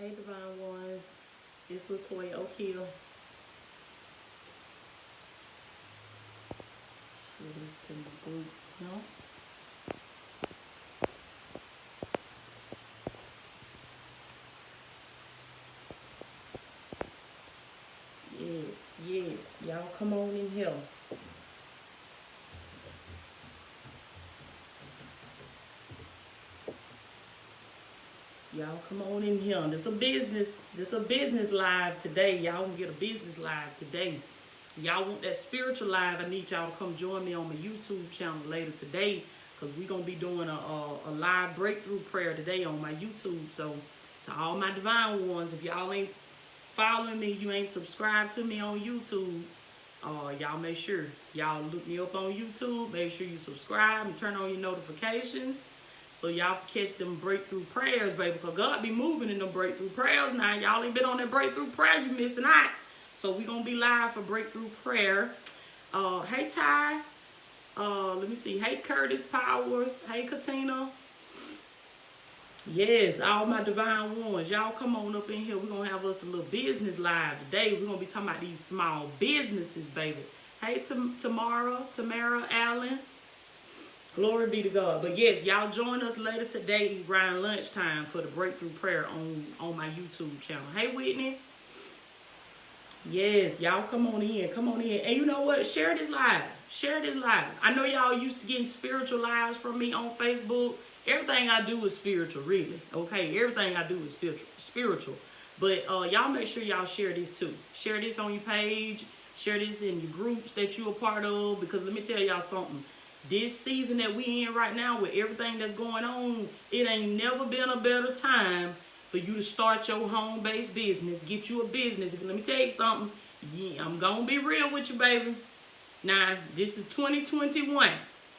Hey Divine Ones, it's Latoya O'Keel. Share this to the group, no? Yes, y'all come on in here. Y'all come on in here. This a business live today. Y'all gonna get a business live today. Y'all want that spiritual live? I need y'all to come join me on my YouTube channel later today, because we're gonna be doing a live breakthrough prayer today on my YouTube. So to all my divine ones, if y'all ain't following me, you ain't subscribed to me on YouTube, y'all make sure y'all look me up on YouTube. Make sure you subscribe and turn on your notifications, so y'all can catch them breakthrough prayers, baby. Because God be moving in them breakthrough prayers now. Y'all ain't been on that breakthrough prayer, you missing out. So we gonna be live for breakthrough prayer. Hey Ty. Let me see. Hey Curtis Powers. Hey Katina. Yes, all my divine ones. Y'all come on up in here. We're gonna have us a little business live today. We're gonna be talking about these small businesses, baby. Hey Tamara Allen. Glory be to God. But yes, y'all join us later today around lunchtime for the breakthrough prayer on my YouTube channel. Hey, Whitney. Yes, y'all come on in. Come on in. And you know what? Share this live. Share this live. I know y'all used to getting spiritual lives from me on Facebook. Everything I do is spiritual, really. Okay? Everything I do is spiritual. But y'all make sure y'all share this too. Share this on your page. Share this in your groups that you're a part of. Because let me tell y'all something. This season that we in right now, with everything that's going on, it ain't never been a better time for you to start your home-based business. Get you a business. Let me tell you something. Yeah, I'm going to be real with you, baby. Now, this is 2021,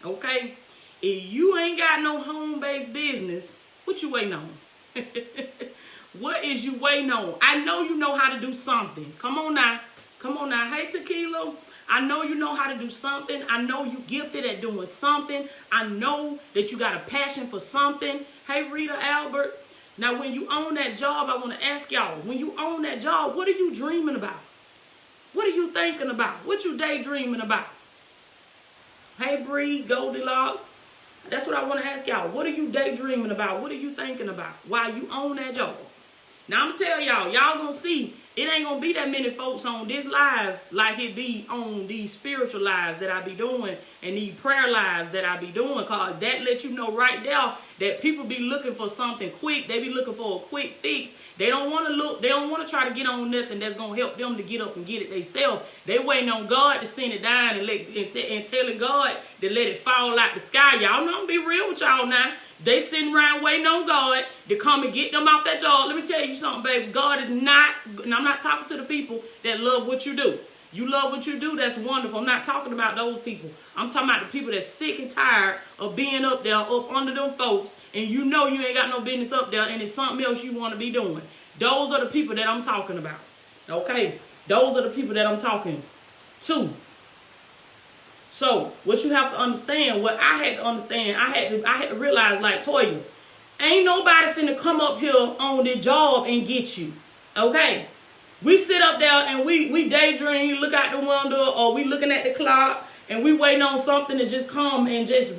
okay? If you ain't got no home-based business, what you waiting on? What is you waiting on? I know you know how to do something. Come on now. Come on now. Hey, Tequila. I know you know how to do something. I know you gifted at doing something. I know that you got a passion for something. Hey, Rita Albert. Now, when you own that job, I want to ask y'all, when you own that job, what are you dreaming about? What are you thinking about? What you daydreaming about? Hey, Bree, Goldilocks. That's what I want to ask y'all. What are you daydreaming about? What are you thinking about while you own that job? Now, I'm going to tell y'all going to see, it ain't going to be that many folks on this live like it be on these spiritual lives that I be doing and these prayer lives that I be doing, because that let you know right there that people be looking for something quick. They be looking for a quick fix. They don't want to look. They don't want to try to get on nothing that's going to help them to get up and get it themselves. They waiting on God to send it down and telling God to let it fall out the sky. Y'all know, I'm be real with y'all now. They sitting around waiting on God to come and get them off that job. Let me tell you something, baby. God is not, and I'm not talking to the people that love what you do. You love what you do, that's wonderful. I'm not talking about those people. I'm talking about the people that's sick and tired of being up there, up under them folks, and you know you ain't got no business up there, and it's something else you want to be doing. Those are the people that I'm talking about. Okay? Those are the people that I'm talking to. So, what you have to understand, what I had to understand, I had to realize, like, Toya, ain't nobody finna come up here on the job and get you. Okay? We sit up there and we daydream, look out the window, or we looking at the clock, and we waiting on something to just come and just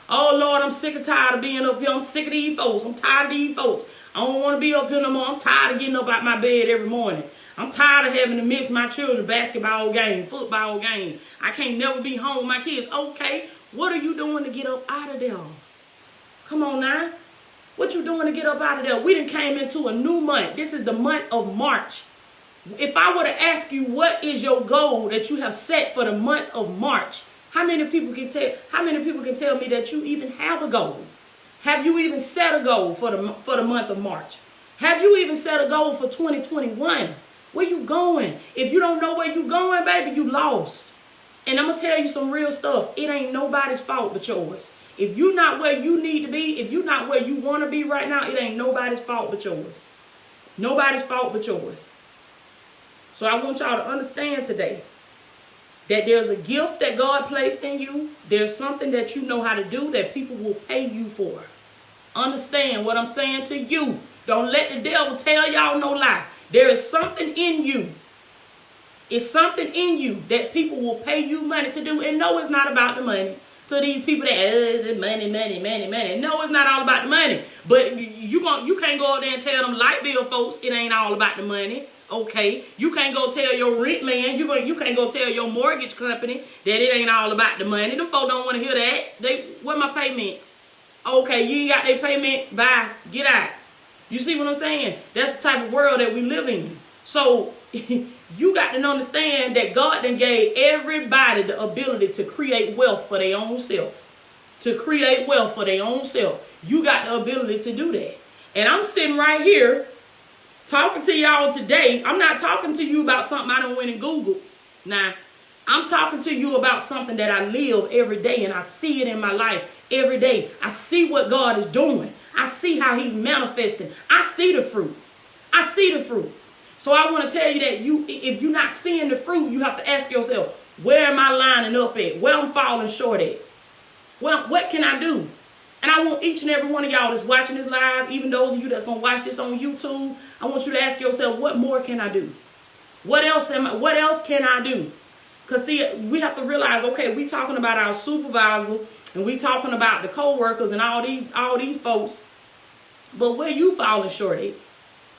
oh, Lord, I'm sick and tired of being up here. I'm sick of these folks. I'm tired of these folks. I don't want to be up here no more. I'm tired of getting up out my bed every morning. I'm tired of having to miss my children's basketball game, football game. I can't never be home with my kids. Okay, what are you doing to get up out of there? Come on now. What you doing to get up out of there? We done came into a new month. This is the month of March. If I were to ask you what is your goal that you have set for the month of March, how many people can tell me that you even have a goal? Have you even set a goal for the month of March? Have you even set a goal for 2021? Where you going? If you don't know where you going, baby, you lost. And I'm going to tell you some real stuff. It ain't nobody's fault but yours. If you're not where you need to be, if you're not where you want to be right now, it ain't nobody's fault but yours. Nobody's fault but yours. So I want y'all to understand today that there's a gift that God placed in you. There's something that you know how to do that people will pay you for. Understand what I'm saying to you. Don't let the devil tell y'all no lie. There is something in you. It's something in you that people will pay you money to do. And no, it's not about the money. To these people that, money. No, it's not all about the money. But you can't go out there and tell them light bill folks it ain't all about the money. Okay, you can't go tell your rent man, you can't go tell your mortgage company that it ain't all about the money. Them folks don't want to hear that. Where my payments? Okay, you ain't got their payment. Bye, get out. You see what I'm saying? That's the type of world that we live in. So you got to understand that God then gave everybody the ability to create wealth for their own self. To create wealth for their own self. You got the ability to do that. And I'm sitting right here talking to y'all today. I'm not talking to you about something I done went and Googled. Nah, I'm talking to you about something that I live every day, and I see it in my life every day. I see what God is doing. I see how he's manifesting. I see the fruit. I see the fruit. So I want to tell you that if you're not seeing the fruit, you have to ask yourself, where am I lining up at? Where I'm falling short at? Well, what can I do? And I want each and every one of y'all that's watching this live, even those of you that's going to watch this on YouTube, I want you to ask yourself, what more can I do? What else can I do? Because see, we have to realize, okay, we talking about our supervisor and we talking about the co-workers and all these folks. But where you falling short at?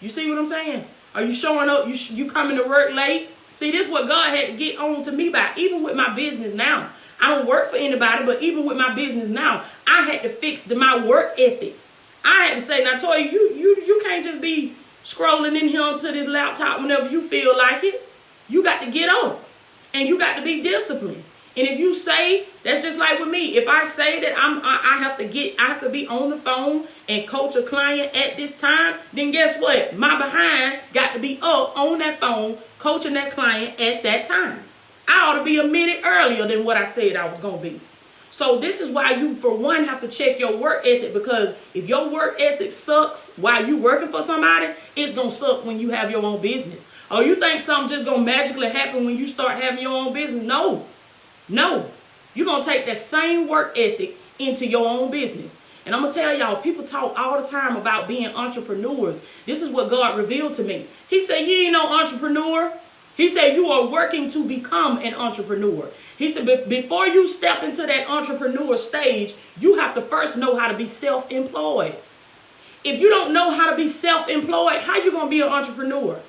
You see what I'm saying? Are you showing up? You coming to work late? See, this is what God had to get on to me by, even with my business now. I don't work for anybody, but even with my business now, I had to fix my work ethic. I had to say, now, Toya, you can't just be scrolling in here onto this laptop whenever you feel like it. You got to get up, and you got to be disciplined. And if you say, that's just like with me. If I say that I have to be on the phone and coach a client at this time, then guess what? My behind got to be up on that phone coaching that client at that time. I ought to be a minute earlier than what I said I was going to be. So this is why you, for one, have to check your work ethic, because if your work ethic sucks while you working for somebody, it's going to suck when you have your own business. Or you think something just going to magically happen when you start having your own business? No. You're going to take that same work ethic into your own business. And I'm going to tell y'all, people talk all the time about being entrepreneurs. This is what God revealed to me. He said, you ain't no entrepreneur. He said, you are working to become an entrepreneur. He said, before you step into that entrepreneur stage, you have to first know how to be self-employed. If you don't know how to be self-employed, how you going to be an entrepreneur?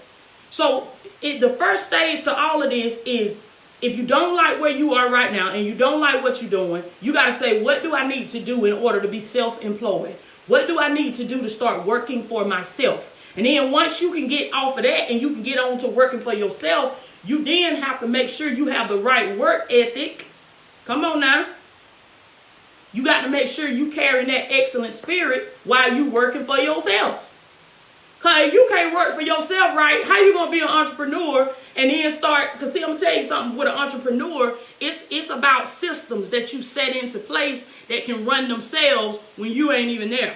So the first stage to all of this is, if you don't like where you are right now and you don't like what you're doing, you got to say, what do I need to do in order to be self-employed? What do I need to do to start working for myself? And then once you can get off of that and you can get on to working for yourself, you then have to make sure you have the right work ethic. Come on now. You got to make sure you carry that excellent spirit while you working for yourself. Because you can't work for yourself right, how you going to be an entrepreneur and then start? Because see, I'm going to tell you something. With an entrepreneur, it's about systems that you set into place that can run themselves when you ain't even there.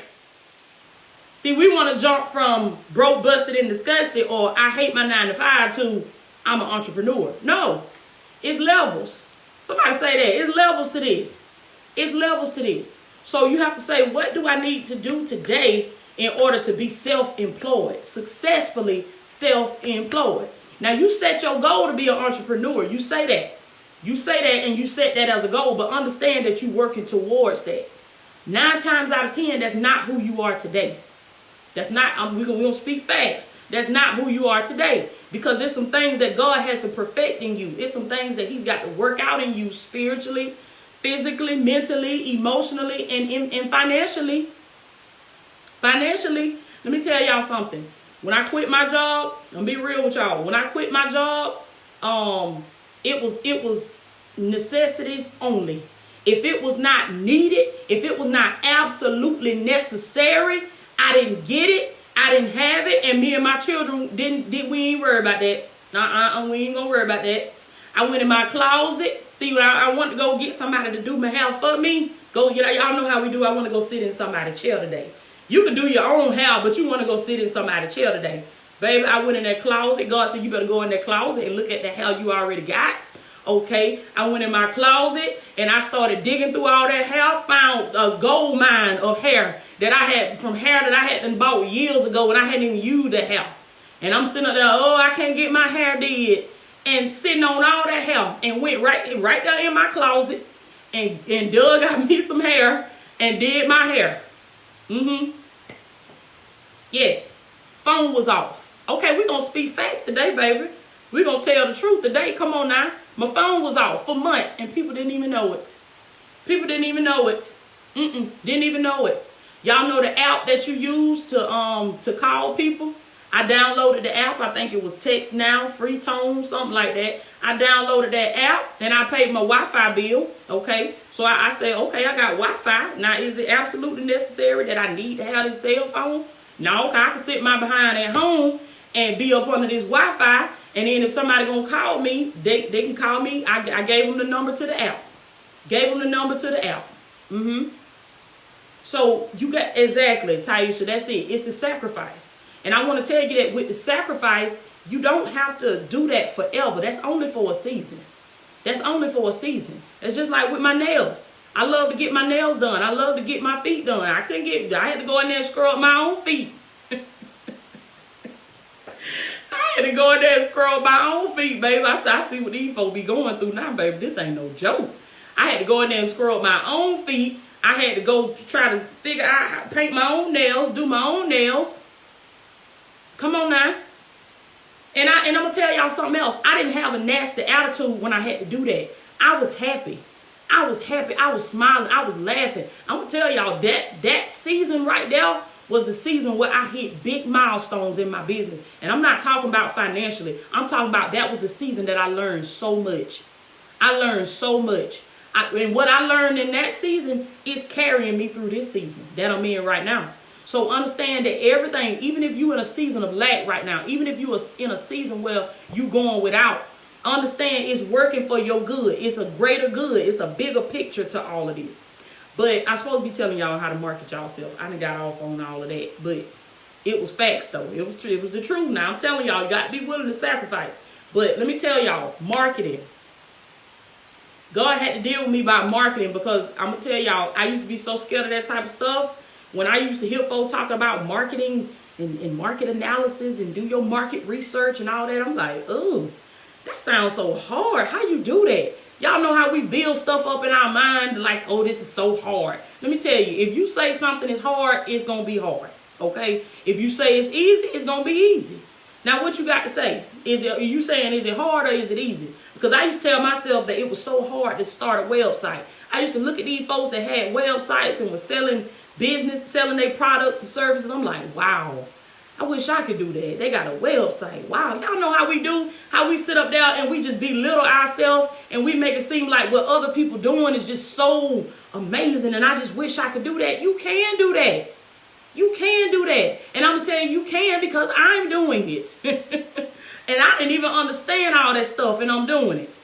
See, we want to jump from broke, busted, and disgusted, or I hate my 9 to 5 to I'm an entrepreneur. No, it's levels. Somebody say that. It's levels to this. It's levels to this. So you have to say, what do I need to do today in order to be self-employed, successfully self-employed? Now, you set your goal to be an entrepreneur. You say that. You say that and you set that as a goal, but understand that you're working towards that. 9 times out of 10, that's not who you are today. That's not, we don't speak facts. That's not who you are today, because there's some things that God has to perfect in you. It's some things that he's got to work out in you spiritually, physically, mentally, emotionally, and financially. Financially, let me tell y'all something. When I quit my job, I'm be real with y'all. When I quit my job, it was necessities only. If it was not needed, if it was not absolutely necessary, I didn't get it. I didn't have it, and me and my children we ain't worry about that. We ain't gonna worry about that. I went in my closet. See, when I want to go get somebody to do my hair for me, y'all know how we do. I want to go sit in somebody's chair today. You can do your own hair, but you want to go sit in somebody's chair today. Baby, I went in that closet. God said, you better go in that closet and look at the hair you already got. Okay, I went in my closet and I started digging through all that hair, found a gold mine of hair that I had, from hair that I had bought years ago when I hadn't even used the hair. And I'm sitting up there, oh, I can't get my hair did. And sitting on all that hair and went right there in my closet and dug out me some hair and did my hair. Yes, phone was off. Okay, we're going to speak facts today, baby. We're going to tell the truth today. Come on now. My phone was off for months and people didn't even know it. People didn't even know it. Didn't even know it. Y'all know the app that you use to call people? I downloaded the app. I think it was Text Now, Free Tone, something like that. I downloaded that app. Then I paid my Wi-Fi bill. Okay. So I said, okay, I got Wi-Fi. Now, is it absolutely necessary that I need to have this cell phone? No, okay, I can sit my behind at home and be up under this Wi-Fi. And then if somebody gonna call me, they can call me. I gave them the number to the app. Gave them the number to the app. So you got, exactly, Taisha, that's it. It's the sacrifice. And I want to tell you that with the sacrifice, you don't have to do that forever. That's only for a season. That's only for a season. It's just like with my nails. I love to get my nails done. I love to get my feet done. I had to go in there and scrub my own feet. I had to go in there and scrub my own feet, baby. I see what these folks be going through now, baby. This ain't no joke. I had to go in there and scrub my own feet. I had to go try to figure out how to paint my own nails, do my own nails. Come on now. And I'm going to tell y'all something else. I didn't have a nasty attitude when I had to do that. I was happy. I was happy. I was smiling. I was laughing. I'm going to tell y'all that season right there was the season where I hit big milestones in my business. And I'm not talking about financially. I'm talking about that was the season that I learned so much. I learned so much. And what I learned in that season is carrying me through this season that I'm in right now. So understand that everything, even if you're in a season of lack right now, even if you're in a season where you're going without, understand it's working for your good. It's a greater good. It's a bigger picture to all of this. But I'm supposed to be telling y'all how to market yourself. I done got off on all of that. But it was facts, though. It was the truth. Now, I'm telling y'all, you got to be willing to sacrifice. But let me tell y'all, marketing. God had to deal with me about marketing because I'm going to tell y'all, I used to be so scared of that type of stuff. When I used to hear folks talk about marketing and market analysis and do your market research and all that, I'm like, oh, that sounds so hard. How you do that? Y'all know how we build stuff up in our mind like, oh, this is so hard. Let me tell you, if you say something is hard, it's going to be hard, okay? If you say it's easy, it's going to be easy. Now, what you got to say? Are you saying, is it hard or is it easy? Because I used to tell myself that it was so hard to start a website. I used to look at these folks that had websites and was selling their products and services. I'm like, wow, I wish I could do that. They got a website. Wow, y'all know how we do, how we sit up there and we just belittle ourselves and we make it seem like what other people doing is just so amazing and I just wish I could do that. You can do that. You can do that. And I'm going to tell you can because I'm doing it. And I didn't even understand all that stuff and I'm doing it.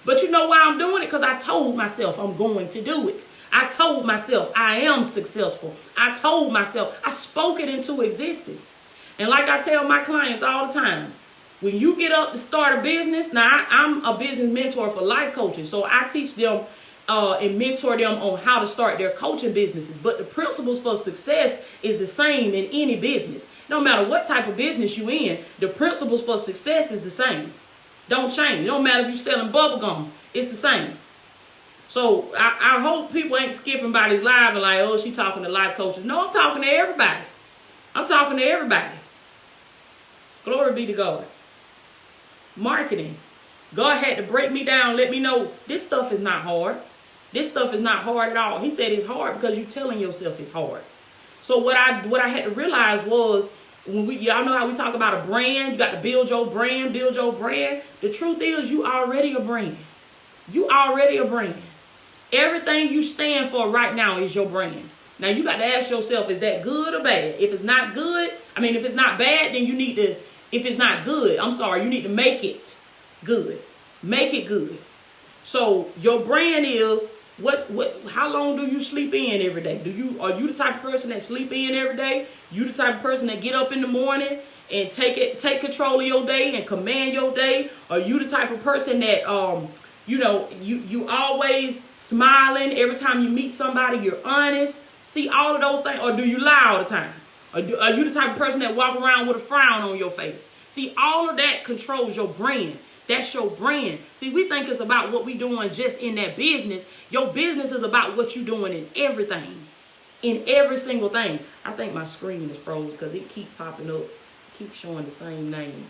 But you know why I'm doing it? Because I told myself I'm going to do it. I told myself I am successful. I told myself, I spoke it into existence. And like I tell my clients all the time, when you get up to start a business, now I'm a business mentor for life coaches. So I teach them and mentor them on how to start their coaching businesses. But the principles for success is the same in any business. No matter what type of business you're in, the principles for success is the same. Don't change. It don't matter if you're selling bubble gum. It's the same. So I hope people ain't skipping by this live and like, oh, she talking to life coaches. No, I'm talking to everybody. I'm talking to everybody. Glory be to God. Marketing. God had to break me down, let me know this stuff is not hard. This stuff is not hard at all. He said it's hard because you're telling yourself it's hard. So what I had to realize was, when y'all know how we talk about a brand, you got to build your brand, build your brand. The truth is you already a brand. You already a brand. Everything you stand for right now is your brand. Now you got to ask yourself, is that good or bad? If it's not good, if it's not bad, then you need to, if it's not good, you need to make it good. Make it good. So your brand is, how long do you sleep in every day? Are you the type of person that sleep in every day? You the type of person that get up in the morning and take control of your day and command your day? Are you the type of person that you always smiling every time you meet somebody, you're honest? See, all of those things. Or do you lie all the time? Or are you the type of person that walk around with a frown on your face? See, all of that controls your brand. That's your brand. See, we think it's about what we doing just in that business. Your business is about what you doing in everything. In every single thing. I think my screen is froze because it keep popping up. Keep showing the same name.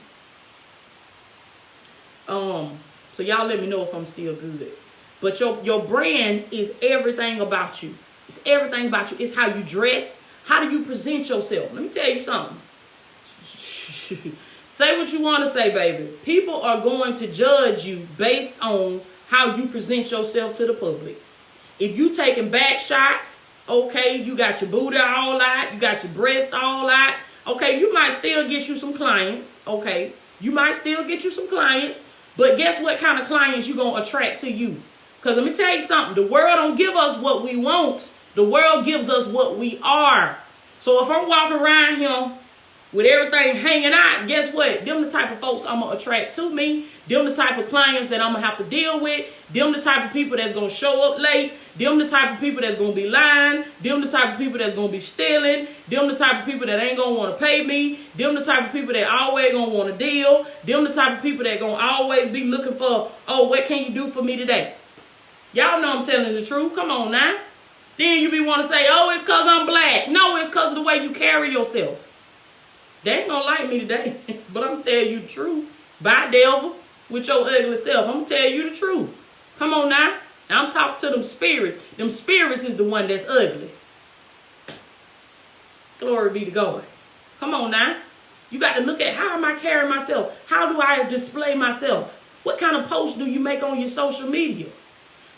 So y'all let me know if I'm still good. But your brand is everything about you. It's everything about you. It's how you dress. How do you present yourself? Let me tell you something. Say what you want to say, baby. People are going to judge you based on how you present yourself to the public. If you taking back shots, okay, you got your booty all out, you got your breast all out, okay, you might still get you some clients, okay? You might still get you some clients, but guess what kind of clients you going to attract to you? Because let me tell you something. The world don't give us what we want. The world gives us what we are. So if I'm walking around here with everything hanging out, guess what? Them the type of folks I'm going to attract to me. Them the type of clients that I'm going to have to deal with. Them the type of people that's going to show up late. Them the type of people that's going to be lying. Them the type of people that's going to be stealing. Them the type of people that ain't going to want to pay me. Them the type of people that always going to want to deal. Them the type of people that going to always be looking for, oh, what can you do for me today? Y'all know I'm telling the truth. Come on now. Then you be want to say, oh, it's because I'm black. No, it's because of the way you carry yourself. They ain't going to like me today. But I'm going to tell you the truth. Bye, devil, with your ugly self. I'm going to tell you the truth. Come on now. I'm talking to them spirits. Them spirits is the one that's ugly. Glory be to God. Come on now. You got to look at how am I carrying myself? How do I display myself? What kind of posts do you make on your social media?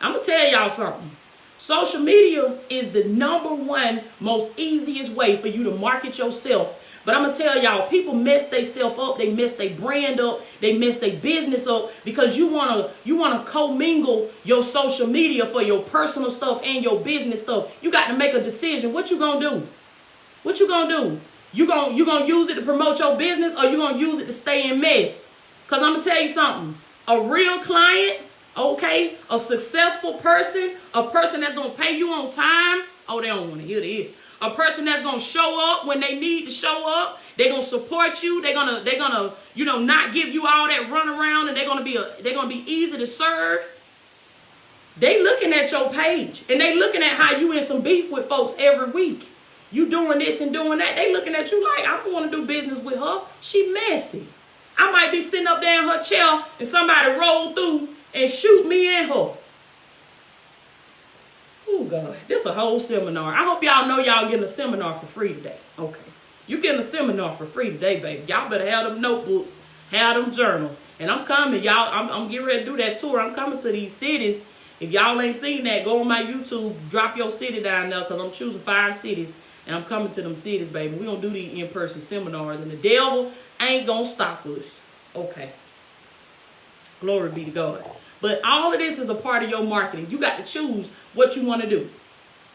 I'm going to tell y'all something. Social media is the #1 most easiest way for you to market yourself. But I'm going to tell y'all, people mess themselves up. They mess their brand up. They mess their business up because you want to commingle your social media for your personal stuff and your business stuff. You got to make a decision. What you going to do? What you going to do? You going to use it to promote your business or you going to use it to stay in mess? Because I'm going to tell you something. A real client, okay, a successful person, a person that's going to pay you on time. Oh, they don't want to hear this. A person that's going to show up when they need to show up. They're going to support you. They're going to, not give you all that run around, and they're going to be easy to serve. They looking at your page and they looking at how you in some beef with folks every week. You doing this and doing that. They looking at you like, I don't want to do business with her. She messy. I might be sitting up there in her chair and somebody roll through and shoot me and her. Oh, God. This is a whole seminar. I hope y'all know y'all getting a seminar for free today. Okay. You getting a seminar for free today, baby. Y'all better have them notebooks, have them journals. And I'm coming, y'all. I'm getting ready to do that tour. I'm coming to these cities. If y'all ain't seen that, go on my YouTube, drop your city down there because I'm choosing 5 cities. And I'm coming to them cities, baby. We're going to do these in-person seminars. And the devil ain't going to stop us. Okay. Glory be to God. But all of this is a part of your marketing. You got to choose what you want to do.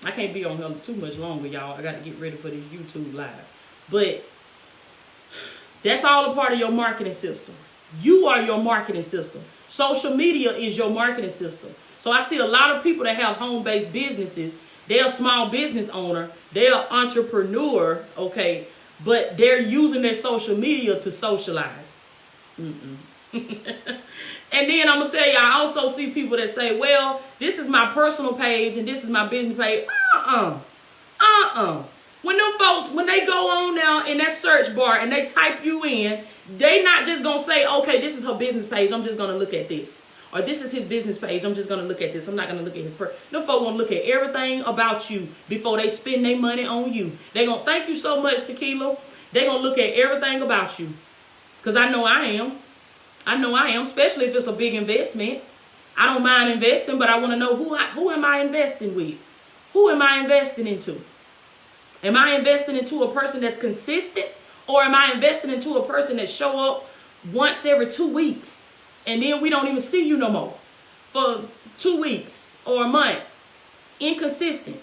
I can't be on here too much longer, y'all. I got to get ready for this YouTube live. But that's all a part of your marketing system. You are your marketing system. Social media is your marketing system. So I see a lot of people that have home-based businesses. They're a small business owner. They're an entrepreneur, okay? But they're using their social media to socialize. And then I'm going to tell you, I also see people that say, well, this is my personal page and this is my business page. When them folks, when they go on now in that search bar and they type you in, they not just going to say, okay, this is her business page. I'm just going to look at this. Or this is his business page. I'm just going to look at this. I'm not going to look at his Them folks going to look at everything about you before they spend their money on you. They're going to thank you so much, Tequila. They're going to look at everything about you. Because I know I am. I know I am, especially if it's a big investment. I don't mind investing, but I want to know who am I investing with? Who am I investing into? Am I investing into a person that's consistent? Or am I investing into a person that show up once every 2 weeks? And then we don't even see you no more for 2 weeks or a month. Inconsistent.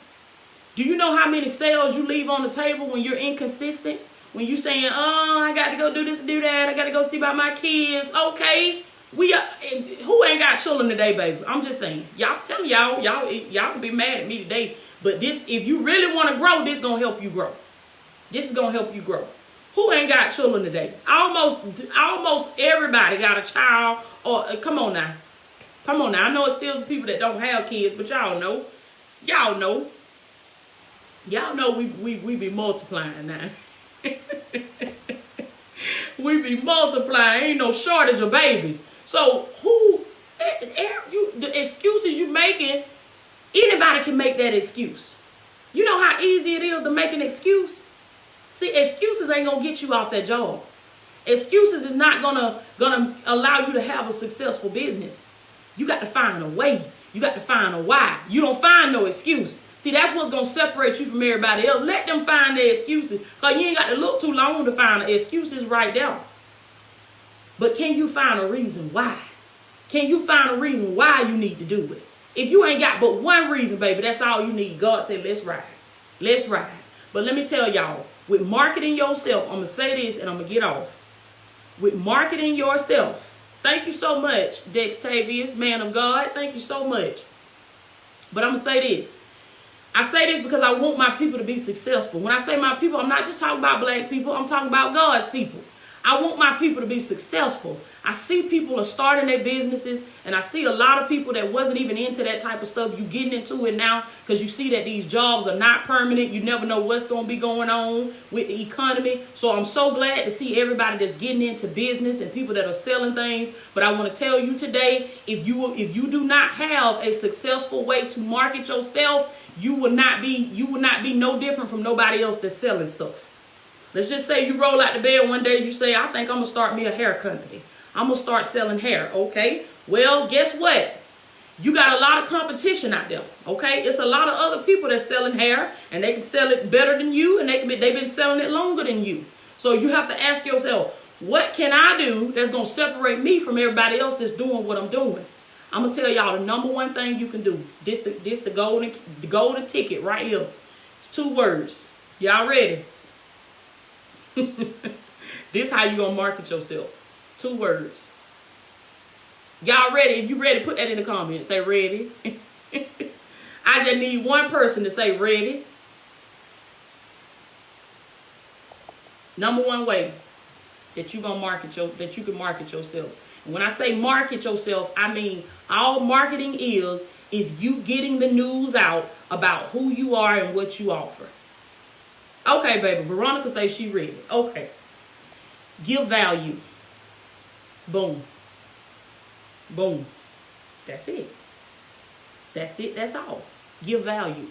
Do you know how many sales you leave on the table when you're inconsistent? When you saying, oh, I got to go do this, do that. I got to go see about my kids. Okay. Who ain't got children today, baby? I'm just saying. Y'all tell me y'all can be mad at me today. But this, if you really want to grow, this is going to help you grow. This is going to help you grow. Who ain't got children today? Almost everybody got a child. Or come on now. Come on now. I know it's still some people that don't have kids, but y'all know. Y'all know. Y'all know we be multiplying now. We be multiplying. Ain't no shortage of babies. So the excuses you making, anybody can make that excuse. You know how easy it is to make an excuse? See, excuses ain't gonna get you off that job. Excuses is not gonna allow you to have a successful business. You got to find a way. You got to find a why. You don't find no excuse. See, that's what's going to separate you from everybody else. Let them find their excuses. Because you ain't got to look too long to find the excuses right there. But can you find a reason why? Can you find a reason why you need to do it? If you ain't got but one reason, baby, that's all you need. God said, let's ride. Let's ride. But let me tell y'all, with marketing yourself, I'm going to say this and I'm going to get off. With marketing yourself, thank you so much, Dextavius, man of God. Thank you so much. But I'm going to say this. I say this because I want my people to be successful. When I say my people, I'm not just talking about black people. I'm talking about God's people. I want my people to be successful. I see people are starting their businesses, and I see a lot of people that wasn't even into that type of stuff. You getting into it now because you see that these jobs are not permanent. You never know what's going to be going on with the economy. So I'm so glad to see everybody that's getting into business and people that are selling things. But I want to tell you today, if you do not have a successful way to market yourself, you will not be no different from nobody else that's selling stuff. Let's just say you roll out the bed one day, you say, I think I'm going to start me a hair company. I'm going to start selling hair, okay? Well, guess what? You got a lot of competition out there, okay? It's a lot of other people that's selling hair, and they can sell it better than you, and they've been selling it longer than you. So you have to ask yourself, what can I do that's going to separate me from everybody else that's doing what I'm doing? I'm going to tell y'all the number one thing you can do. This the golden ticket right here. It's 2 words. Y'all ready? This how you gonna market yourself. 2 words. Y'all ready? If you ready, put that in the comments. Say ready. I just need one person to say ready. Number 1 way that you can market yourself. And when I say market yourself, I mean all marketing is you getting the news out about who you are and what you offer. Okay, baby. Veronica says she ready. Okay. Give value. Boom. Boom. That's it. That's it. That's all. Give value.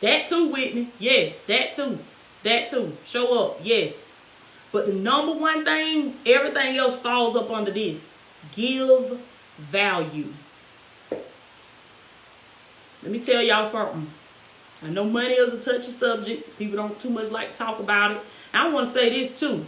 That too, Whitney. Yes, that too. That too. Show up. Yes. But the number one thing, everything else falls up under this. Give value. Let me tell y'all something. I know money is a touchy subject. People don't too much like to talk about it. I want to say this too.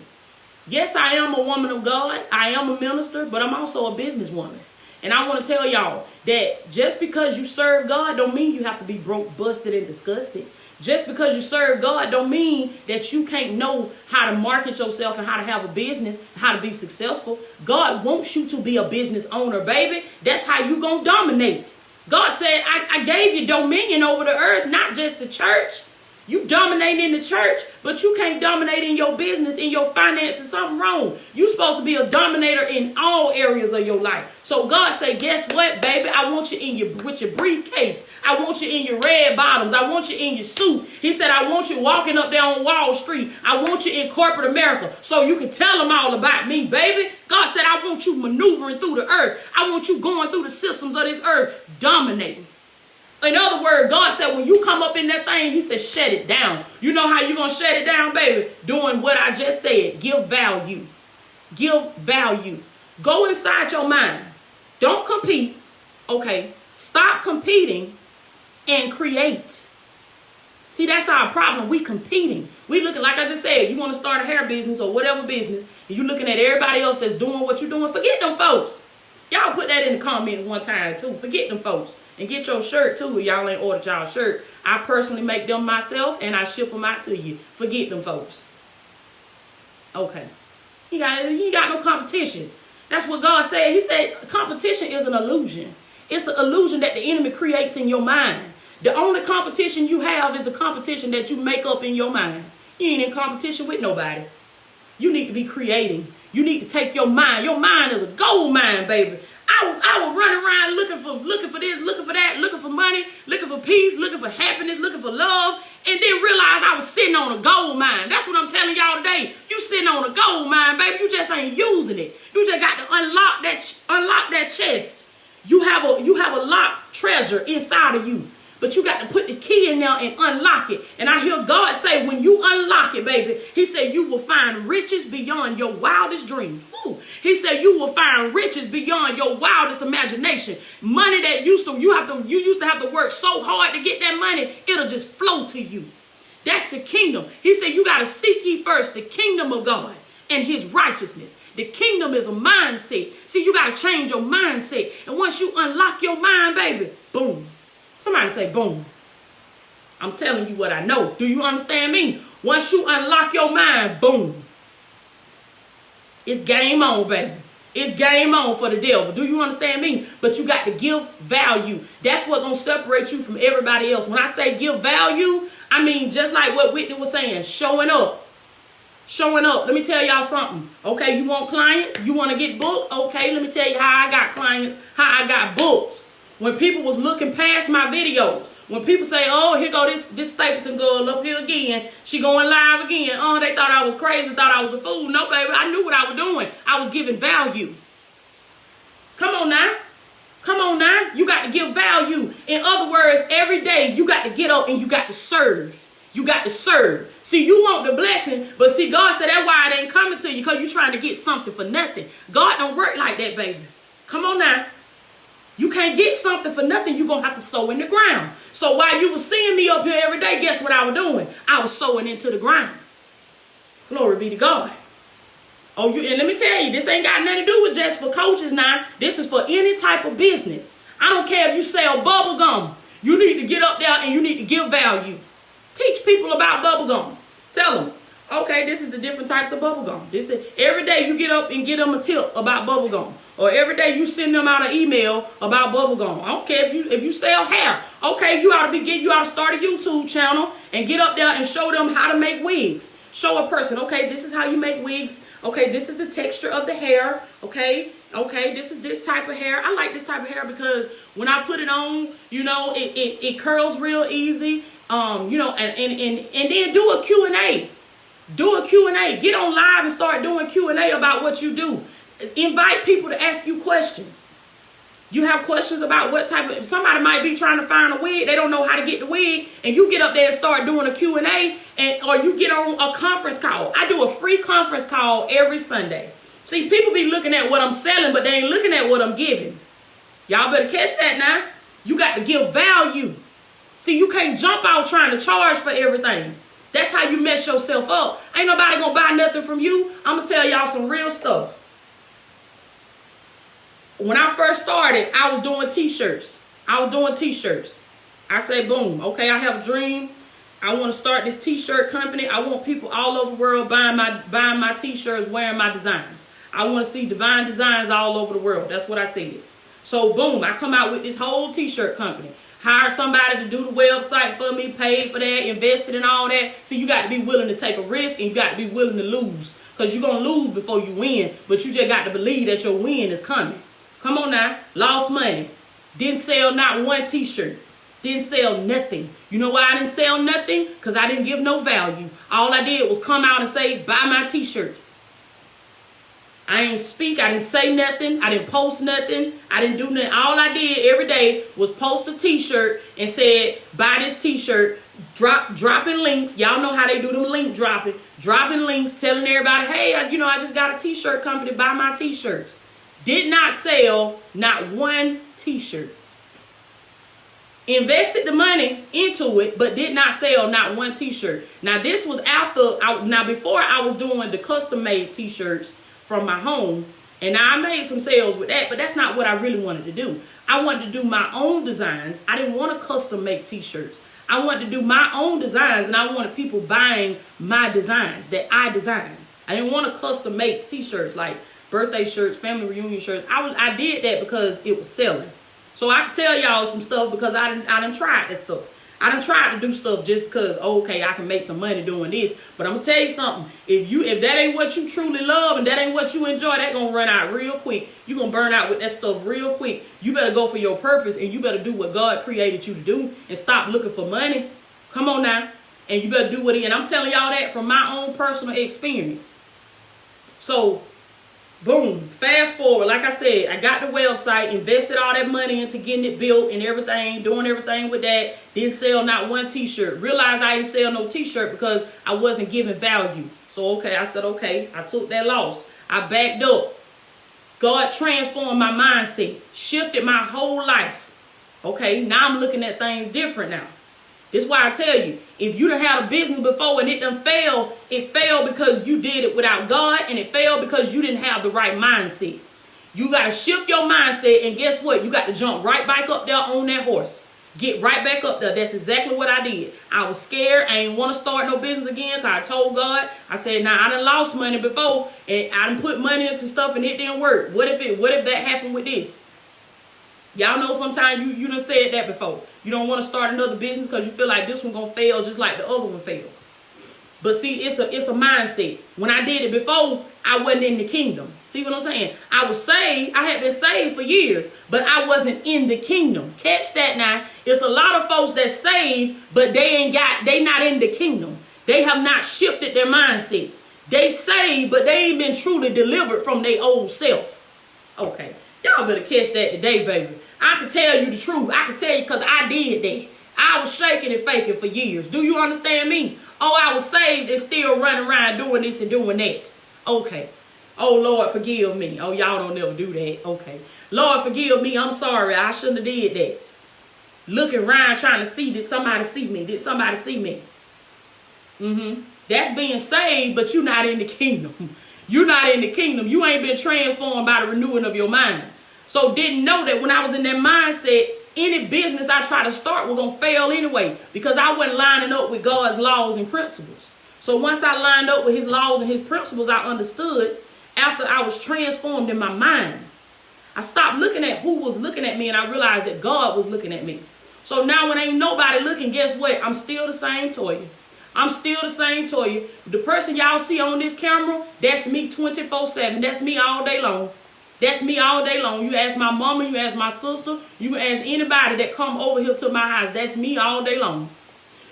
Yes, I am a woman of God. I am a minister, but I'm also a businesswoman. And I want to tell y'all that just because you serve God don't mean you have to be broke, busted, and disgusted. Just because you serve God don't mean that you can't know how to market yourself and how to have a business, how to be successful. God wants you to be a business owner, baby. That's how you gonna dominate. God said, I gave you dominion over the earth, not just the church. You dominate in the church, but you can't dominate in your business, in your finances. Something wrong. You're supposed to be a dominator in all areas of your life. So God said, guess what, baby? I want you with your briefcase. I want you in your red bottoms. I want you in your suit. He said, I want you walking up there on Wall Street. I want you in corporate America so you can tell them all about me, baby. God said, I want you maneuvering through the earth. I want you going through the systems of this earth, dominating. In other words, God said, when you come up in that thing, he said, shut it down. You know how you're going to shut it down, baby? Doing what I just said. Give value. Give value. Go inside your mind. Don't compete. Okay. Stop competing and create. See, that's our problem. We competing. We looking, like I just said, you want to start a hair business or whatever business, and you looking at everybody else that's doing what you're doing. Forget them folks. Y'all put that in the comments one time, too. Forget them folks. And get your shirt, too, if y'all ain't ordered y'all shirt. I personally make them myself, and I ship them out to you. Forget them folks. Okay. He ain't got no competition. That's what God said. He said competition is an illusion. It's an illusion that the enemy creates in your mind. The only competition you have is the competition that you make up in your mind. You ain't in competition with nobody. You need to be creating. You need to take your mind. Your mind is a gold mine, baby. I was running around looking for this, looking for that, looking for money, looking for peace, looking for happiness, looking for love, and then realized I was sitting on a gold mine. That's what I'm telling y'all today. You sitting on a gold mine, baby. You just ain't using it. You just got to unlock that chest. You have a locked treasure inside of you. But you got to put the key in there and unlock it. And I hear God say, when you unlock it, baby, he said you will find riches beyond your wildest dreams. Ooh. He said you will find riches beyond your wildest imagination. Money that you used to have to work so hard to get that money, it'll just flow to you. That's the kingdom. He said you got to seek ye first the kingdom of God and his righteousness. The kingdom is a mindset. See, you got to change your mindset. And once you unlock your mind, baby, boom. Somebody say boom. I'm telling you what I know. Do you understand me? Once you unlock your mind, boom. It's game on, baby. It's game on for the devil. Do you understand me? But you got to give value. That's what's going to separate you from everybody else. When I say give value, I mean just like what Whitney was saying, showing up. Showing up. Let me tell y'all something. Okay, you want clients? You want to get booked? Okay, let me tell you how I got clients, how I got booked. When people was looking past my videos, when people say, oh, here go this Stapleton girl up here again, she going live again. Oh, they thought I was crazy, thought I was a fool. No, baby, I knew what I was doing. I was giving value. Come on now. Come on now. You got to give value. In other words, every day you got to get up and you got to serve. You got to serve. See, you want the blessing, but see, God said that's why it ain't coming to you, because you're trying to get something for nothing. God don't work like that, baby. Come on now. You can't get something for nothing. You're going to have to sow in the ground. So while you were seeing me up here every day, guess what I was doing? I was sowing into the ground. Glory be to God. Oh, and let me tell you, this ain't got nothing to do with just for coaches now. This is for any type of business. I don't care if you sell bubble gum. You need to get up there and you need to give value. Teach people about bubble gum. Tell them, okay, this is the different types of bubble gum. This is every day you get up and get them a tip about bubble gum. Or every day you send them out an email about bubble gum. I don't care if you sell hair. Okay, you ought to start a YouTube channel and get up there and show them how to make wigs. Show a person, okay, this is how you make wigs. Okay, this is the texture of the hair. Okay, this is this type of hair. I like this type of hair because when I put it on, you know, it curls real easy. You know, and then do a Q&A. Do a Q&A. Get on live and start doing Q&A about what you do. Invite people to ask you questions. You have questions about what type of, somebody might be trying to find a wig, they don't know how to get the wig, and you get up there and start doing a Q&A, or you get on a conference call. I do a free conference call every Sunday. See, people be looking at what I'm selling, but they ain't looking at what I'm giving. Y'all better catch that now. You got to give value. See, you can't jump out trying to charge for everything. That's how you mess yourself up. Ain't nobody gonna buy nothing from you. I'm gonna tell y'all some real stuff. When I first started, I was doing t-shirts. I said, boom, okay, I have a dream. I want to start this t-shirt company. I want people all over the world buying my t-shirts, wearing my designs. I want to see divine designs all over the world. That's what I said. So boom, I come out with this whole t-shirt company. Hire somebody to do the website for me, paid for that, invested in all that. See, you got to be willing to take a risk, and you got to be willing to lose. Because you're going to lose before you win. But you just got to believe that your win is coming. Come on now. Lost money. Didn't sell not one t-shirt. Didn't sell nothing. You know why I didn't sell nothing? Because I didn't give no value. All I did was come out and say, buy my t-shirts. I ain't speak. I didn't say nothing. I didn't post nothing. I didn't do nothing. All I did every day was post a t-shirt and said, buy this t-shirt. Dropping links. Y'all know how they do them link dropping. Dropping links, telling everybody, hey, I just got a t-shirt company. Buy my t-shirts. Did not sell not one t-shirt. Invested the money into it, but did not sell not one t-shirt. Now, this was before I was doing the custom-made t-shirts from my home, and I made some sales with that, but that's not what I really wanted to do. I wanted to do my own designs. I didn't want to custom make t-shirts. I wanted to do my own designs, and I wanted people buying my designs that I designed. I didn't want to custom make t-shirts like birthday shirts, family reunion shirts. I did that because it was selling. So I can tell y'all some stuff because I done tried that stuff. I done tried to do stuff just because, okay, I can make some money doing this. But I'm going to tell you something. If that ain't what you truly love and that ain't what you enjoy, that going to run out real quick. You're going to burn out with that stuff real quick. You better go for your purpose and you better do what God created you to do and stop looking for money. Come on now. And you better do what and I'm telling y'all that from my own personal experience. So, boom, fast forward. Like I said, I got the website, invested all that money into getting it built and everything, doing everything with that. Didn't sell not one t-shirt. Realized I didn't sell no t-shirt because I wasn't giving value. So, okay, I said, okay, I took that loss. I backed up. God transformed my mindset, shifted my whole life. Okay, now I'm looking at things different now. This is why I tell you, if you done had a business before and it done failed, it failed because you did it without God, and it failed because you didn't have the right mindset. You got to shift your mindset, and guess what? You got to jump right back up there on that horse. Get right back up there. That's exactly what I did. I was scared. I ain't want to start no business again because I told God, I said, nah, I done lost money before, and I done put money into stuff, and it didn't work. What if that happened with this? Y'all know sometimes you done said that before. You don't want to start another business because you feel like this one gonna fail just like the other one failed. But see, it's a mindset. When I did it before, I wasn't in the kingdom. See what I'm saying? I was saved. I had been saved for years, but I wasn't in the kingdom. Catch that now. It's a lot of folks that saved, but they not in the kingdom. They have not shifted their mindset. They saved, but they ain't been truly delivered from their old self. Okay. Y'all better catch that today, baby. I can tell you the truth. I can tell you because I did that. I was shaking and faking for years. Do you understand me? Oh, I was saved and still running around doing this and doing that. Okay. Oh, Lord, forgive me. Oh, y'all don't never do that. Okay. Lord, forgive me. I'm sorry. I shouldn't have did that. Looking around trying to see, did somebody see me? Did somebody see me? That's being saved, but you're not in the kingdom. You're not in the kingdom. You ain't been transformed by the renewing of your mind. So didn't know that when I was in that mindset, any business I try to start was going to fail anyway because I wasn't lining up with God's laws and principles. So once I lined up with his laws and his principles, I understood after I was transformed in my mind. I stopped looking at who was looking at me and I realized that God was looking at me. So now when ain't nobody looking, guess what? I'm still the same Toya. I'm still the same Toya. The person y'all see on this camera, that's me 24/7. That's me all day long. That's me all day long. You ask my mama, you ask my sister, you ask anybody that come over here to my house. That's me all day long.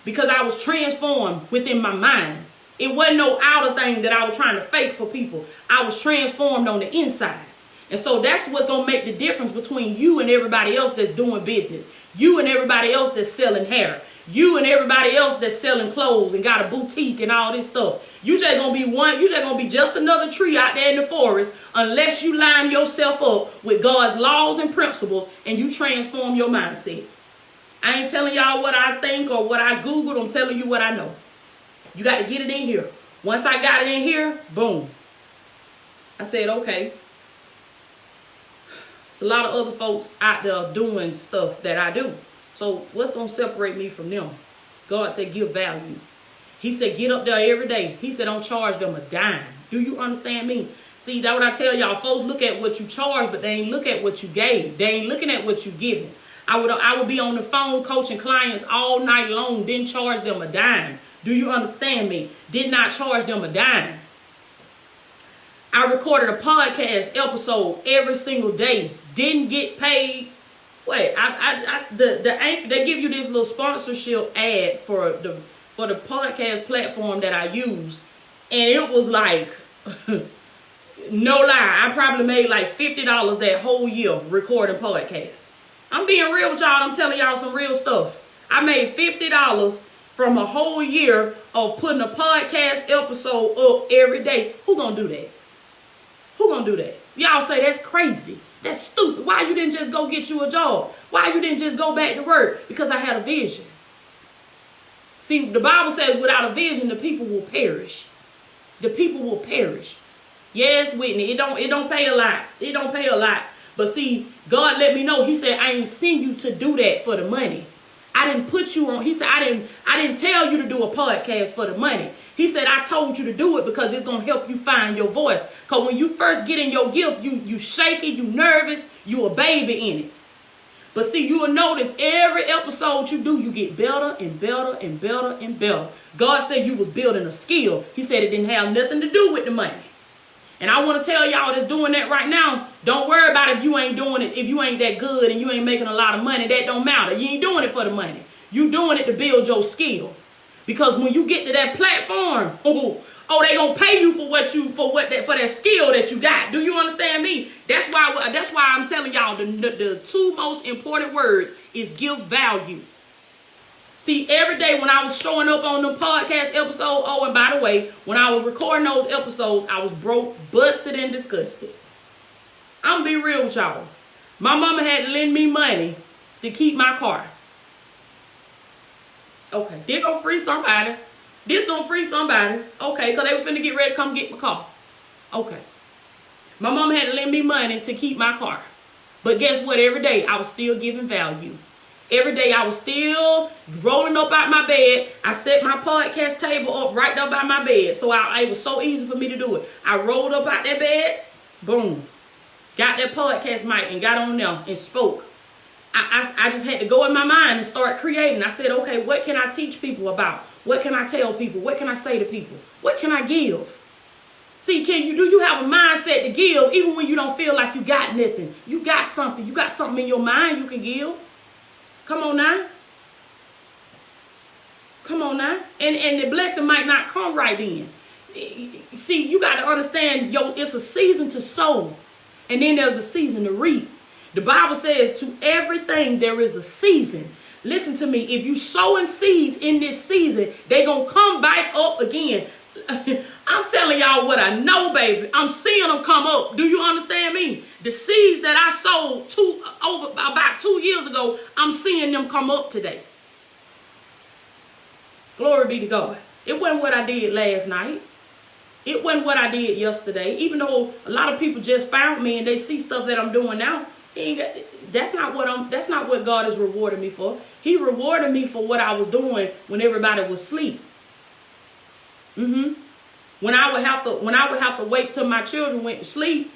Because I was transformed within my mind. It wasn't no outer thing that I was trying to fake for people. I was transformed on the inside. And so that's what's going to make the difference between you and everybody else that's doing business. You and everybody else that's selling hair. You and everybody else that's selling clothes and got a boutique and all this stuff. You just gonna be just another tree out there in the forest unless you line yourself up with God's laws and principles and you transform your mindset. I ain't telling y'all what I think or what I Googled. I'm telling you what I know. You got to get it in here. Once I got it in here, boom. I said, okay. There's a lot of other folks out there doing stuff that I do. So what's going to separate me from them? God said, give value. He said, get up there every day. He said, don't charge them a dime. Do you understand me? See, that's what I tell y'all. Folks look at what you charge, but they ain't look at what you gave. They ain't looking at what you giving. I would be on the phone coaching clients all night long, didn't charge them a dime. Do you understand me? Did not charge them a dime. I recorded a podcast episode every single day. Didn't get paid. Wait, they give you this little sponsorship ad for the podcast platform that I use, and it was like, no lie, I probably made like $50 that whole year recording podcasts. I'm being real with y'all. I'm telling y'all some real stuff. I made $50 from a whole year of putting a podcast episode up every day. Who gonna do that? Who gonna do that? Y'all say that's crazy. That's stupid. Why you didn't just go get you a job? Why you didn't just go back to work? Because I had a vision. See, the Bible says without a vision, the people will perish. The people will perish. Yes, Whitney, it don't pay a lot. It don't pay a lot. But see, God let me know. He said, I ain't seen you to do that for the money. I I didn't put you on. He said, I didn't tell you to do a podcast for the money. He said, I told you to do it because it's going to help you find your voice. Because when you first get in your gift, you shaky, you nervous, you a baby in it. But see, you will notice every episode you do, you get better and better and better and better. God said you was building a skill. He said it didn't have nothing to do with the money. And I want to tell y'all that's doing that right now, don't worry about if you ain't doing it, if you ain't that good and you ain't making a lot of money. That don't matter. You ain't doing it for the money. You doing it to build your skill. Because when you get to that platform, they gonna pay you for that skill that you got. Do you understand me? That's why I'm telling y'all the two most important words is give value. See, every day when I was showing up on the podcast episode, and by the way, when I was recording those episodes, I was broke, busted, and disgusted. I'm gonna be real with y'all. My mama had to lend me money to keep my car. Okay, this gonna free somebody. This gonna free somebody. Okay, because they were finna get ready to come get my car. Okay. My mama had to lend me money to keep my car. But guess what? Every day I was still giving value. Every day I was still rolling up out my bed. I set my podcast table up right up by my bed. So it was so easy for me to do it. I rolled up out that bed. Boom. Got that podcast mic and got on there and spoke. I just had to go in my mind and start creating. I said, okay, what can I teach people about? What can I tell people? What can I say to people? What can I give? See, do you have a mindset to give even when you don't feel like you got nothing? You got something. You got something in your mind you can give. Come on now. Come on now. And the blessing might not come right then. See, you got to understand, it's a season to sow. And then there's a season to reap. The Bible says to everything there is a season. Listen to me. If you sowing seeds in this season, they're going to come back up again. I'm telling y'all what I know, baby. I'm seeing them come up. Do you understand me? The seeds that I sowed about 2 years ago, I'm seeing them come up today. Glory be to God. It wasn't what I did last night. It wasn't what I did yesterday. Even though a lot of people just found me and they see stuff that I'm doing now, that's not what God is rewarding me for. He rewarded me for what I was doing when everybody was asleep. When I would have to wait till my children went to sleep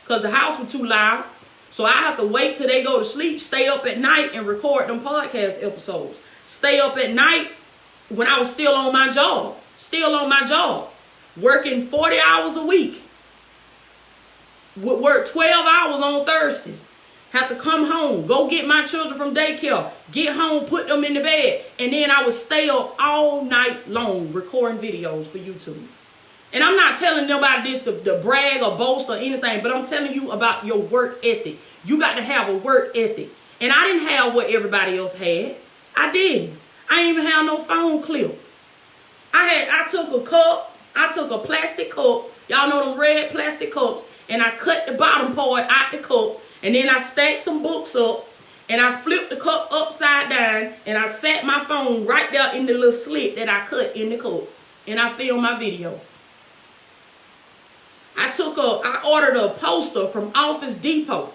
because the house was too loud. So I have to wait till they go to sleep, stay up at night and record them podcast episodes. Stay up at night when I was still on my job, working 40 hours a week. Would work 12 hours on Thursdays. Have to come home, go get my children from daycare, get home, put them in the bed, and then I would stay up all night long recording videos for YouTube. And I'm not telling nobody this to brag or boast or anything, but I'm telling you about your work ethic. You got to have a work ethic. And I didn't have what everybody else had. I didn't. I didn't even have no phone clip. I took a cup, I took a plastic cup, y'all know them red plastic cups, and I cut the bottom part out the cup. And then I stacked some books up and I flipped the cup upside down and I sat my phone right there in the little slit that I cut in the cup. And I filmed my video. I ordered a poster from Office Depot.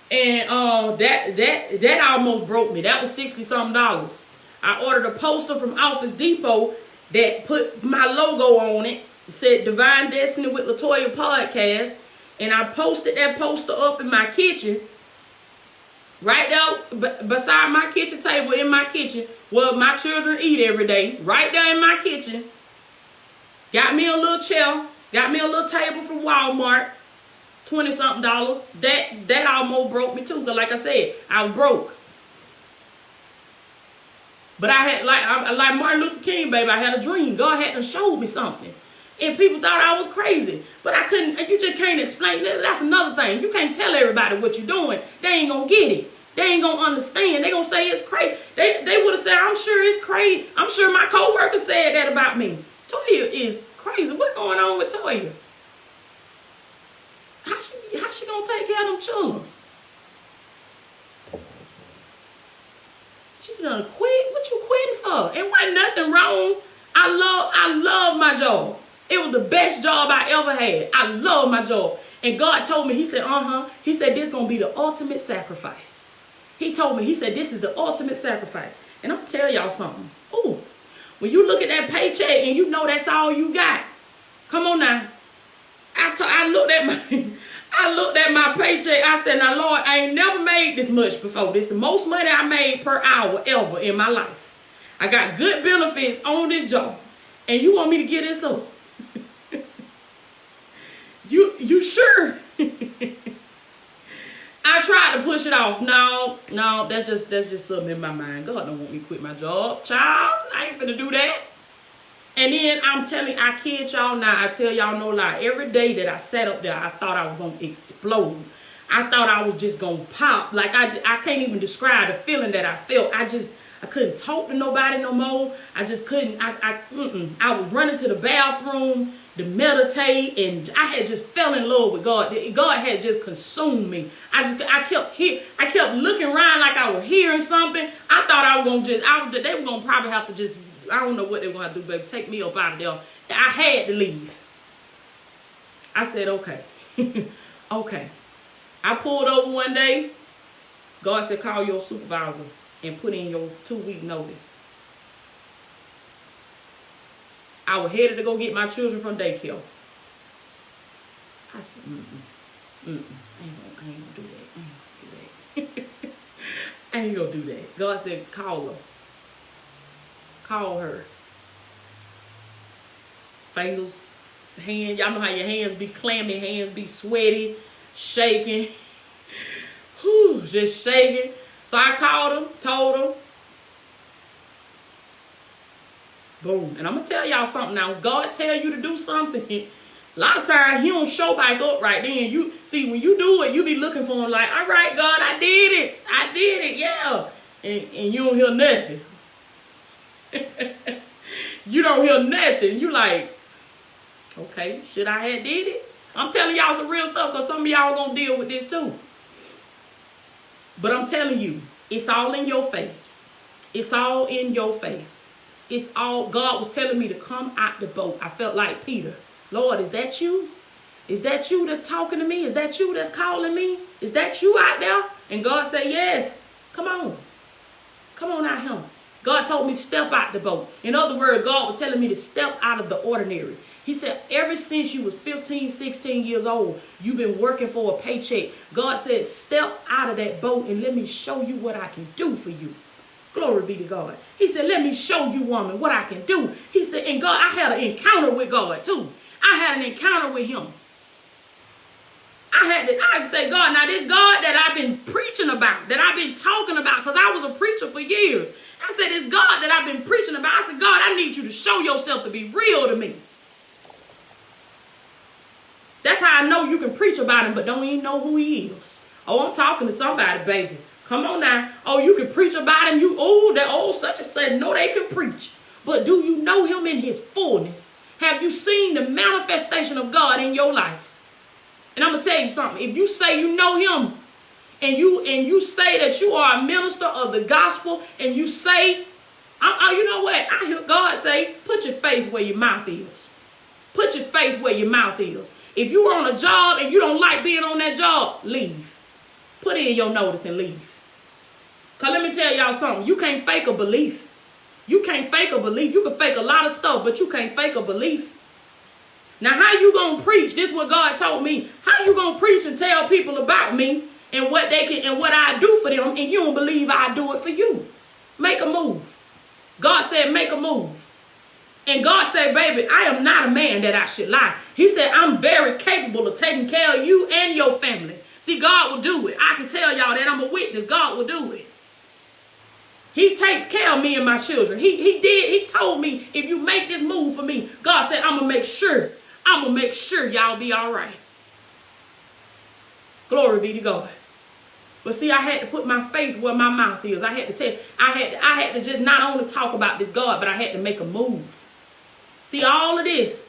And that almost broke me. That was $60-something. I ordered a poster from Office Depot that put my logo on it. It said Divine Destiny with Latoya Podcast. And I posted that poster up in my kitchen, right there beside my kitchen table in my kitchen, where my children eat every day, right there in my kitchen. Got me a little chair, got me a little table from Walmart, $20-something. That almost broke me too, because like I said, I was broke. But I had, like Martin Luther King, baby, I had a dream. God had to show me something. And people thought I was crazy. But I couldn't, you just can't explain. That's another thing. You can't tell everybody what you're doing. They ain't going to get it. They ain't going to understand. They going to say it's crazy. They would have said, I'm sure it's crazy. I'm sure my co-worker said that about me. Toya is crazy. What's going on with Toya? How she going to take care of them children? She done quit? What you quitting for? It wasn't nothing wrong. I love my job. It was the best job I ever had. I love my job. And God told me, he said, he said, this is going to be the ultimate sacrifice. He told me, he said, this is the ultimate sacrifice. And I'm going to tell y'all something. Ooh, when you look at that paycheck and you know that's all you got, come on now. I looked at my paycheck. I said, now, Lord, I ain't never made this much before. This is the most money I made per hour ever in my life. I got good benefits on this job. And you want me to get this up? You sure? I tried to push it off. No, that's just something in my mind. God don't want me to quit my job. Child, I ain't finna do that. And then I'm telling, I kid y'all now, I tell y'all no lie. Every day that I sat up there, I thought I was going to explode. I thought I was just going to pop. Like, I can't even describe the feeling that I felt. I couldn't talk to nobody no more. I just couldn't. I was running to the bathroom to meditate, and I had just fell in love with God. God had just consumed me. I kept looking around like I was hearing something. I thought I was going to they were going to probably have to just, I don't know what they were going to do, baby. Take me up out of there. I had to leave. I said, okay. Okay. I pulled over one day. God said, call your supervisor and put in your 2-week notice. I was headed to go get my children from daycare. I said, I ain't gonna do that. I ain't gonna do that. God said, call her. Call her. Fingers, hands, y'all know how your hands be clammy, hands be sweaty, shaking. Whew, just shaking. So I called him, told him. Boom. And I'm going to tell y'all something now. God tell you to do something. A lot of times he don't show back up right then. You see, when you do it, you be looking for him like, all right, God, I did it. Yeah. And you don't hear nothing. You don't hear nothing. You like, okay, should I have did it? I'm telling y'all some real stuff because some of y'all going to deal with this too. But I'm telling you, it's all in your faith. It's all in your faith. It's all, God was telling me to come out the boat. I felt like Peter. Lord, is that you? Is that you that's talking to me? Is that you that's calling me? Is that you out there? And God said, yes. Come on. Come on out here. God told me step out the boat. In other words, God was telling me to step out of the ordinary. He said, ever since you was 15, 16 years old, you've been working for a paycheck. God said, step out of that boat and let me show you what I can do for you. Glory be to God. He said, let me show you, woman, what I can do. He said, and God, I had an encounter with God too. I had an encounter with him. I had to say, God, now this God that I've been preaching about, that I've been talking about, because I was a preacher for years. I said, this God that I've been preaching about, I said, God, I need you to show yourself to be real to me. That's how I know you can preach about him, but don't even know who he is. Oh, I'm talking to somebody, baby. Come on now. Oh, you can preach about him. Such and such. No, they can preach. But do you know him in his fullness? Have you seen the manifestation of God in your life? And I'm going to tell you something. If you say you know him, and you say that you are a minister of the gospel, and you say, you know what? I hear God say, put your faith where your mouth is. Put your faith where your mouth is. If you are on a job and you don't like being on that job, leave. Put in your notice and leave. Because let me tell y'all something. You can't fake a belief. You can't fake a belief. You can fake a lot of stuff, but you can't fake a belief. Now, how you going to preach? This is what God told me. How you going to preach and tell people about me and what they can and what I do for them, and you don't believe I do it for you? Make a move. God said, make a move. And God said, baby, I am not a man that I should lie. He said, I'm very capable of taking care of you and your family. See, God will do it. I can tell y'all that. I'm a witness. God will do it. He takes care of me and my children. He told me, if you make this move for me, God said, I'm going to make sure y'all be all right. Glory be to God. But see, I had to put my faith where my mouth is. I had to just not only talk about this God, but I had to make a move. See, all of this,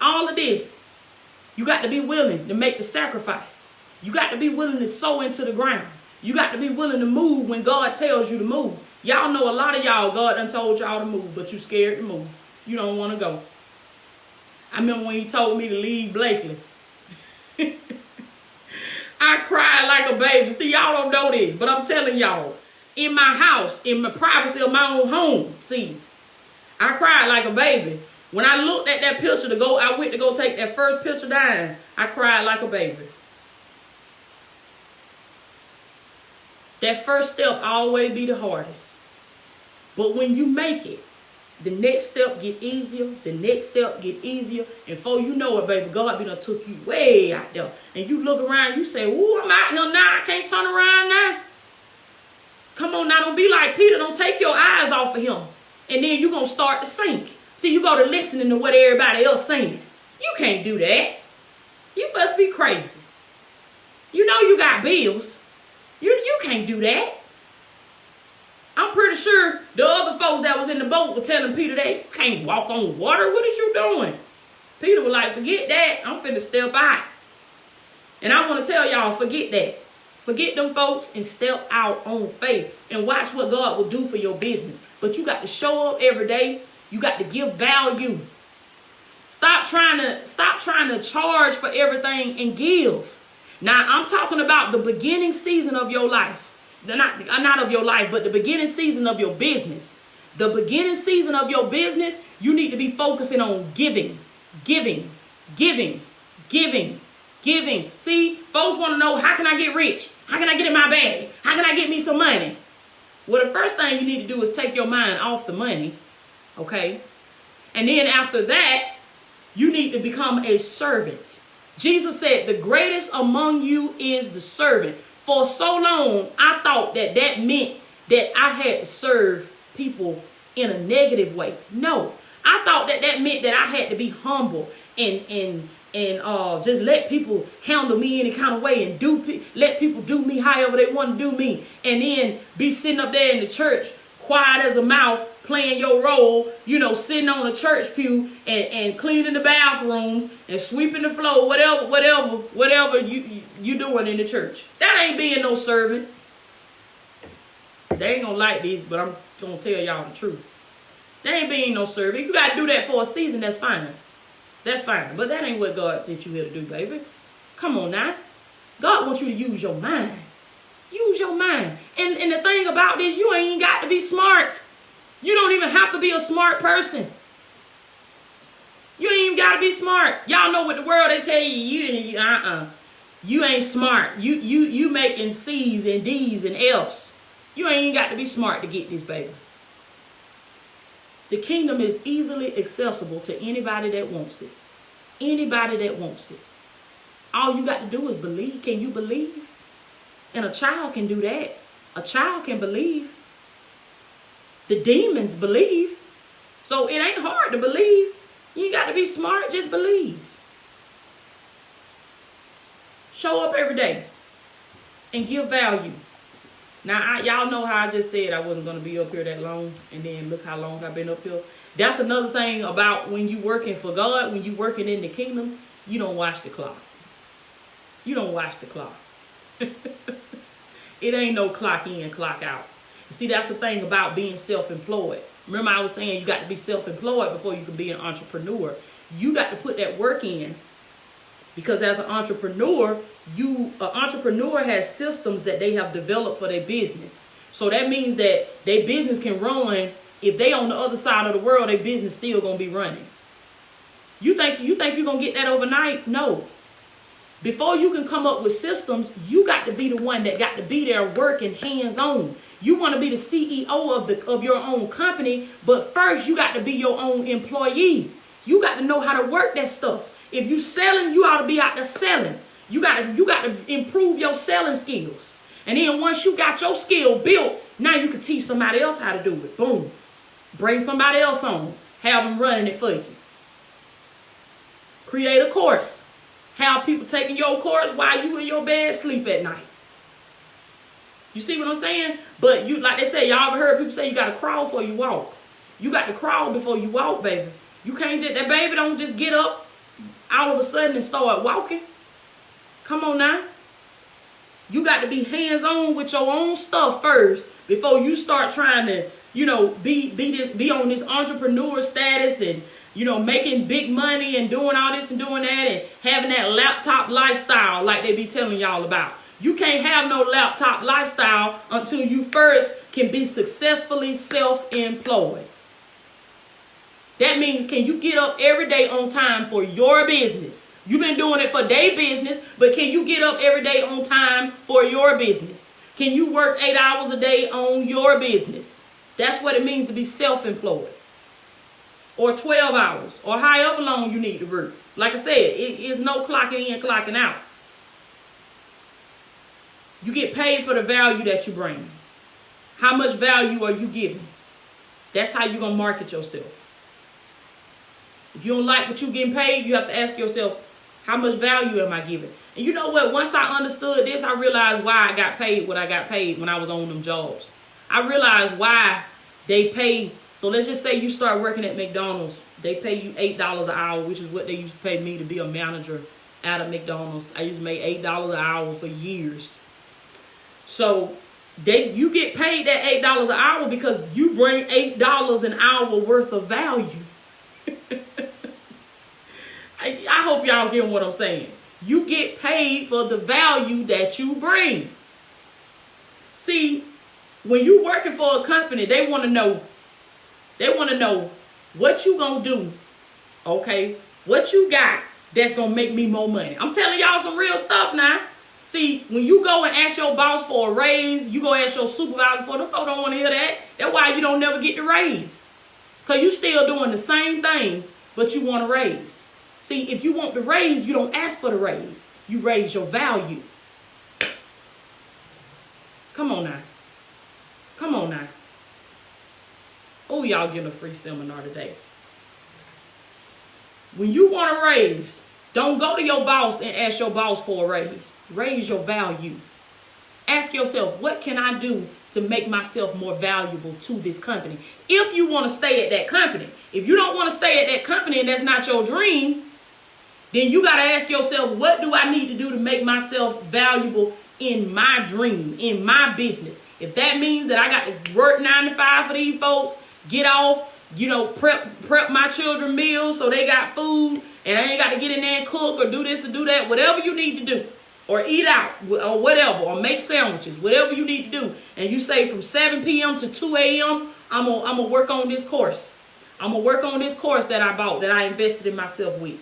you got to be willing to make the sacrifice. You got to be willing to sow into the ground. You got to be willing to move when God tells you to move. Y'all know a lot of y'all, God done told y'all to move, but you scared to move. You don't want to go. I remember when he told me to leave Blakely. I cried like a baby. See, y'all don't know this, but I'm telling y'all, in my house, in the privacy of my own home. See, I cried like a baby. When I looked at that picture I went to go take that first picture down, I cried like a baby. That first step always be the hardest. But when you make it, the next step get easier, the next step get easier, and before you know it, baby, God be done took you way out there. And you look around, you say, ooh, I'm out here now, I can't turn around now. Come on now, don't be like Peter, don't take your eyes off of him. And then you're going to start to sink. See, you go to listening to what everybody else saying. You can't do that. You must be crazy. You know you got bills. You can't do that. I'm pretty sure the other folks that was in the boat were telling Peter that you can't walk on water. What is you doing? Peter was like, forget that. I'm finna step out. And I want to tell y'all, forget that. Forget them folks and step out on faith and watch what God will do for your business. But you got to show up every day. You got to give value. Stop trying to charge for everything and give. Now, I'm talking about the beginning season of your life. Not of your life, but the beginning season of your business. The beginning season of your business, you need to be focusing on giving. Giving. See, folks want to know, how can I get rich? How can I get in my bag? How can I get me some money? Well, the first thing you need to do is take your mind off the money, okay? And then after that, you need to become a servant. Jesus said, the greatest among you is the servant. For so long, I thought that meant that I had to serve people in a negative way. No, I thought that meant that I had to be humble and just let people handle me any kind of way and let people do me however they want to do me. And then be sitting up there in the church, quiet as a mouse, playing your role, sitting on a church pew and cleaning the bathrooms and sweeping the floor, whatever you doing in the church. That ain't being no servant. They ain't gonna like this, but I'm gonna tell y'all the truth. That ain't being no servant. If you gotta do that for a season, that's fine. That's fine. But that ain't what God sent you here to do, baby. Come on now. God wants you to use your mind. Use your mind. And the thing about this, you ain't got to be smart. You don't even have to be a smart person. You ain't even got to be smart. Y'all know what the world, they tell you, you ain't smart. You making C's and D's and F's. You ain't even got to be smart to get this, baby. The kingdom is easily accessible to anybody that wants it. Anybody that wants it. All you got to do is believe. Can you believe? And a child can do that. A child can believe. The demons believe. So it ain't hard to believe. You ain't got to be smart. Just believe. Show up every day and give value. Now, y'all know how I just said I wasn't going to be up here that long. And then look how long I've been up here. That's another thing about when you working for God, when you working in the kingdom, you don't watch the clock. You don't watch the clock. It ain't no clock in, clock out. See, that's the thing about being self-employed. Remember I was saying you got to be self-employed before you can be an entrepreneur. You got to put that work in. Because as an entrepreneur, an entrepreneur has systems that they have developed for their business. So that means that their business can run. If they on the other side of the world, their business still going to be running. You think you're going to get that overnight? No. Before you can come up with systems, you got to be the one that got to be there working hands-on. You want to be the CEO of your own company, but first you got to be your own employee. You got to know how to work that stuff. If you selling, you ought to be out there selling. You got to improve your selling skills. And then once you got your skill built, now you can teach somebody else how to do it. Boom. Bring somebody else on. Have them running it for you. Create a course. Have people taking your course while you in your bed sleep at night. You see what I'm saying? But you, like they say, y'all ever heard people say you got to crawl before you walk. You got to crawl before you walk, baby. You can't just, that baby don't just get up all of a sudden and start walking. Come on now. You got to be hands-on with your own stuff first before you start trying to, be on this entrepreneur status and, making big money and doing all this and doing that and having that laptop lifestyle like they be telling y'all about. You can't have no laptop lifestyle until you first can be successfully self-employed. That means, can you get up every day on time for your business? You've been doing it for their business, but can you get up every day on time for your business? Can you work 8 hours a day on your business? That's what it means to be self-employed. Or 12 hours, or however long you need to work. Like I said, it is no clocking in, clocking out. You get paid for the value that you bring. How much value are you giving? That's how you're going to market yourself. If you don't like what you're getting paid, you have to ask yourself, how much value am I giving? And you know what? Once I understood this, I realized why I got paid what I got paid when I was on them jobs. I realized why they pay. So let's just say you start working at McDonald's. They pay you $8 an hour, which is what they used to pay me to be a manager out of McDonald's. I used to make $8 an hour for years. So you get paid that $8 an hour because you bring $8 an hour worth of value. I hope y'all get what I'm saying. You get paid for the value that you bring. See, when you working for a company, they want to know what you gonna do, okay? What you got that's gonna make me more money. I'm telling y'all some real stuff now. See, when you go and ask your boss for a raise, you go ask your supervisor for them folks don't want to hear that. That's why you don't never get the raise. Because you still doing the same thing, but you want a raise. See, if you want the raise, you don't ask for the raise. You raise your value. Come on now. Come on now. Oh, y'all getting a free seminar today. When you want a raise, don't go to your boss and ask your boss for a raise. Raise your value. Ask yourself, what can I do to make myself more valuable to this company? If you want to stay at that company. If you don't want to stay at that company and that's not your dream, then you got to ask yourself, what do I need to do to make myself valuable in my dream, in my business? If that means that I got to work 9 to 5 for these folks, get off, prep my children meals so they got food and I ain't got to get in there and cook or do this or do that, whatever you need to do, or eat out or whatever, or make sandwiches, whatever you need to do. And you say from 7 p.m. to 2 a.m., I'm gonna work on this course. I'm going to work on this course that I bought, that I invested in myself with.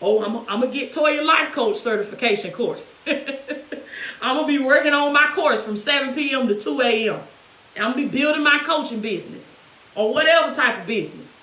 Oh, I'm going to get Toya Life Coach certification course. I'm going to be working on my course from 7 p.m. to 2 a.m. I'm going to be building my coaching business or whatever type of business.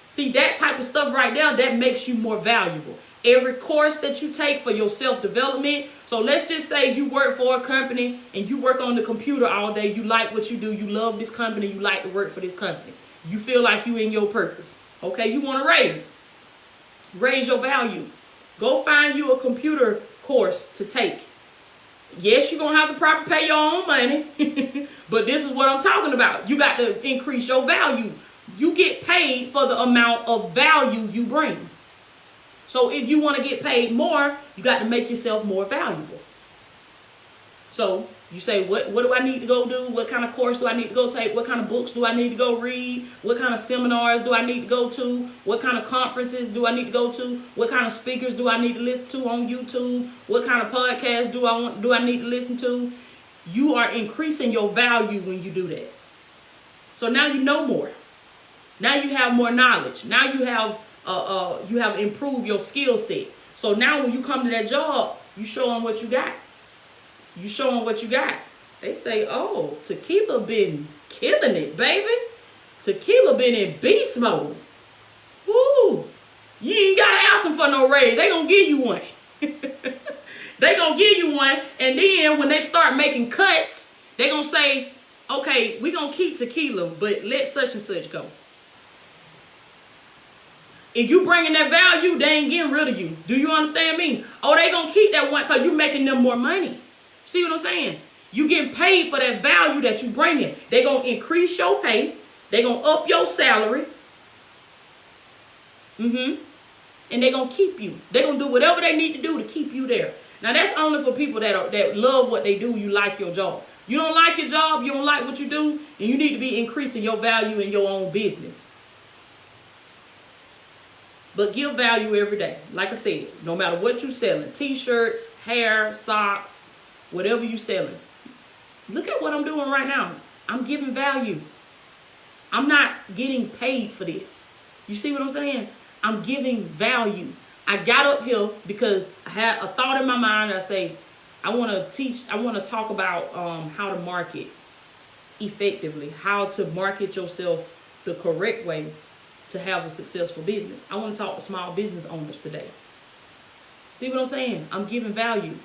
See, that type of stuff right now, that makes you more valuable. Every course that you take for your self-development. So let's just say you work for a company and you work on the computer all day. You like what you do. You love this company. You like to work for this company. You feel like you in your purpose. Okay, you want to raise your value. Go find you a computer course to take. Yes, you're going to have to probably pay your own money, but this is what I'm talking about. You got to increase your value. You get paid for the amount of value you bring. So if you want to get paid more, you got to make yourself more valuable. So you say, what do I need to go do? What kind of course do I need to go take? What kind of books do I need to go read? What kind of seminars do I need to go to? What kind of conferences do I need to go to? What kind of speakers do I need to listen to on YouTube? What kind of podcasts do I need to listen to? You are increasing your value when you do that. So now you know more. Now you have more knowledge. Now you have improved your skill set. So now when you come to that job, you show them what you got. You show them what you got. They say, oh, Tequila been killing it, baby. Tequila been in beast mode. Woo. You ain't got to ask them for no raise. They going to give you one. They going to give you one. And then when they start making cuts, they going to say, okay, we going to keep Tequila, but let such and such go. If you bringing that value, they ain't getting rid of you. Do you understand me? Oh, they going to keep that one because you making them more money. See what I'm saying? You getting paid for that value that you bring in. They're going to increase your pay. They're going to up your salary. And they're going to keep you. They're going to do whatever they need to do to keep you there. Now, that's only for people that love what they do. You like your job. You don't like your job. You don't like what you do. And you need to be increasing your value in your own business. But give value every day. Like I said, no matter what you're selling. T-shirts, hair, socks, whatever you're selling. Look at what I'm doing right now. I'm giving value. I'm not getting paid for this. You see what I'm saying? I'm giving value. I got up here because I had a thought in my mind. I say, I want to talk about how to market effectively, how to market yourself the correct way to have a successful business. I want to talk to small business owners today. See what I'm saying? I'm giving value.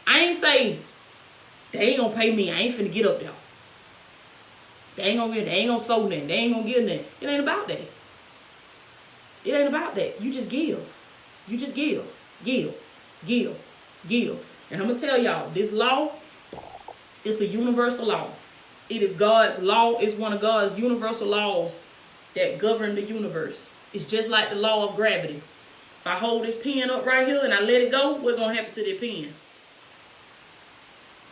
I ain't say they ain't gonna pay me. I ain't finna get up there. They ain't gonna sow nothing. They ain't gonna give nothing. It ain't about that. It ain't about that. You just give. You just give. Give. Give. Give. And I'm gonna tell y'all, this law is a universal law. It is God's law. It's one of God's universal laws that govern the universe. It's just like the law of gravity. If I hold this pen up right here and I let it go, what's gonna happen to the pen?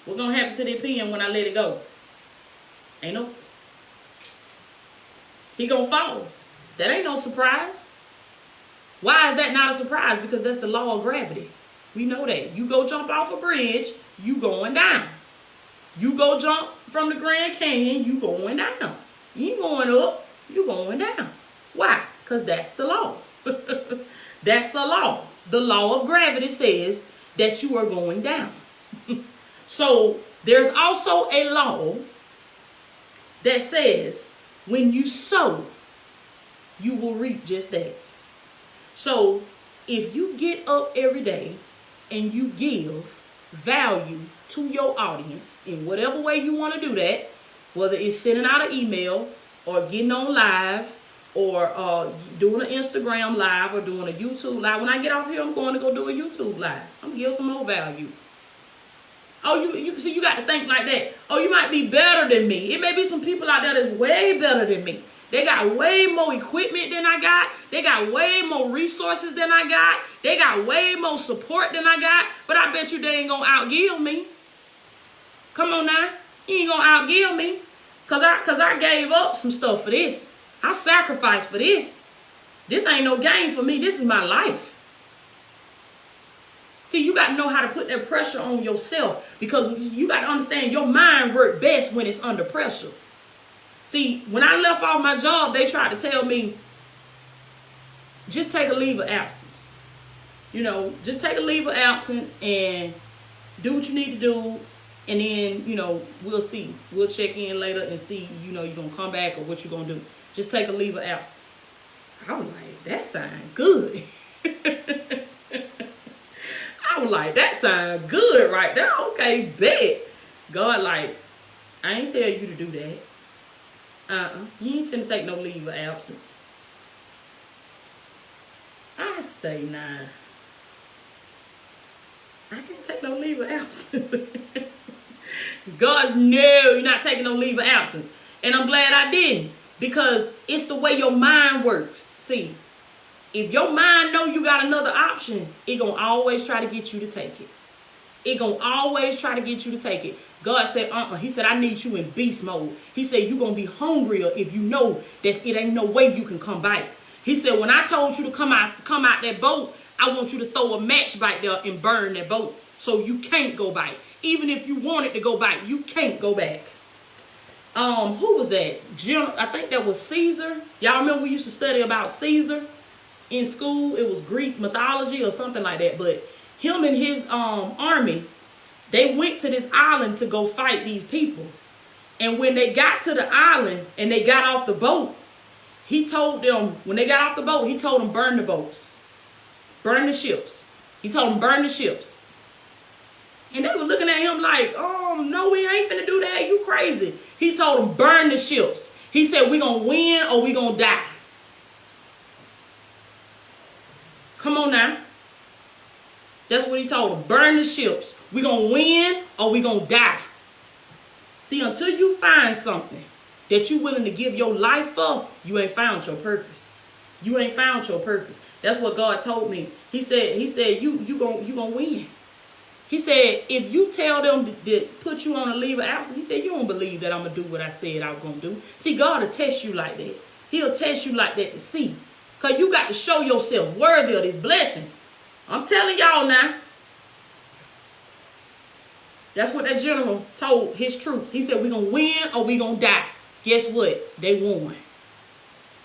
What's gonna happen to the pen when I let it go? Ain't no. He gonna fall. That ain't no surprise. Why is that not a surprise? Because that's the law of gravity. We know that. You go jump off a bridge, you going down. You go jump from the Grand Canyon, you going down. You ain't going up, you going down. Why? Because that's the law. That's the law. The law of gravity says that you are going down. So there's also a law that says when you sow, you will reap just that. So if you get up every day and you give value to your audience in whatever way you want to do that, whether it's sending out an email or getting on live or doing an Instagram live or doing a YouTube live. When I get off here, I'm going to go do a YouTube live. I'm going to give some more value. Oh, you see, you got to think like that. Oh, you might be better than me. It may be some people out there that's way better than me. They got way more equipment than I got. They got way more resources than I got. They got way more support than I got. But I bet you they ain't going to outgive me. Come on now. You ain't going to outgive me. Cause I gave up some stuff for this. I sacrificed for this. This ain't no game for me. This is my life. See, you got to know how to put that pressure on yourself because you got to understand your mind works best when it's under pressure. See, when I left off my job, they tried to tell me, just take a leave of absence. You know, just take a leave of absence and do what you need to do. And then, you know, we'll see. We'll check in later and see, you know, you're going to come back or what you're going to do. Just take a leave of absence. I was like, that sound good. I was like, that sound good right there. Okay, bet. God, like, I ain't tell you to do that. You ain't finna take no leave of absence. I say, nah. I can't take no leave of absence. God's, no, you're not taking no leave of absence. And I'm glad I didn't. Because it's the way your mind works. See, if your mind know you got another option, it gonna always try to get you to take it. It gonna always try to get you to take it. God said, He said, I need you in beast mode. He said, you're gonna be hungrier if you know that it ain't no way you can come back. He said, when I told you to come out that boat, I want you to throw a match back there and burn that boat. So you can't go back. Even if you wanted to go back, you can't go back. Who was that? I think that was Caesar. Y'all remember we used to study about Caesar in school? It was Greek mythology or something like that. But him and his army, they went to this island to go fight these people. And when they got to the island and they got off the boat, he told them, when they got off the boat, he told them burn the boats. Burn the ships. He told them burn the ships. And they were looking at him like, oh, no, we ain't finna do that. You crazy. He told them burn the ships. He said, we gonna win or we gonna die. Come on now. That's what he told them. Burn the ships. We gonna win or we gonna die. See, until you find something that you're willing to give your life for, you ain't found your purpose. You ain't found your purpose. That's what God told me. He said, you gonna win. He said, if you tell them to put you on a leave of absence, he said, you don't believe that I'm going to do what I said I was going to do. See, God will test you like that. He'll test you like that to see. Because you got to show yourself worthy of this blessing. I'm telling y'all now. That's what that general told his troops. He said, we're going to win or we're going to die. Guess what? They won.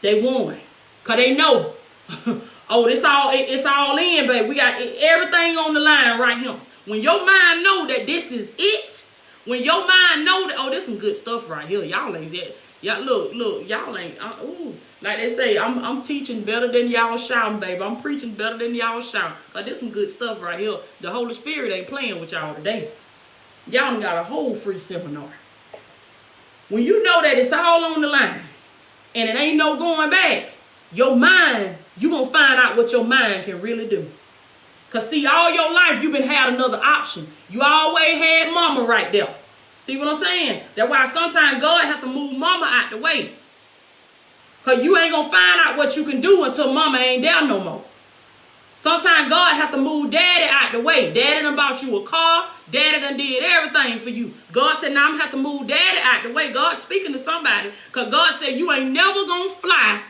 They won. Because they know, oh, it's all in, baby. We got everything on the line right here. When your mind know that this is it, when your mind know that, oh, this some good stuff right here. Y'all ain't that. Y'all, look, y'all ain't, like they say, I'm teaching better than y'all shouting, baby. I'm preaching better than y'all shouting. Because this some good stuff right here. The Holy Spirit ain't playing with y'all today. Y'all done got a whole free seminar. When you know that it's all on the line and it ain't no going back, your mind, you going to find out what your mind can really do. Because see, all your life you've been had another option. You always had mama right there. See what I'm saying? That's why sometimes God have to move mama out the way. Because you ain't going to find out what you can do until mama ain't there no more. Sometimes God have to move daddy out the way. Daddy done bought you a car. Daddy done did everything for you. God said, now I'm going to have to move daddy out the way. God's speaking to somebody. Because God said, you ain't never going to fly.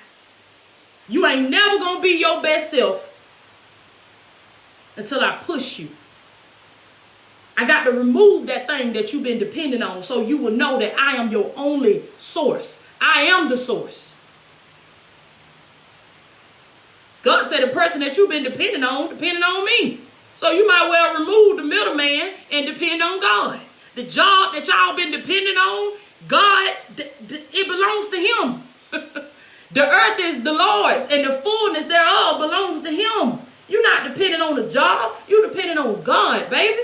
You ain't never going to be your best self until I push you. I got to remove that thing that you've been depending on so you will know that I am your only source. I am the source. God said the person that you've been depending on me. So you might well remove the middleman and depend on God. The job that y'all been depending on, God, it belongs to him. The earth is the Lord's and the fullness thereof belongs to him. You're not depending on the job. You're depending on God, baby.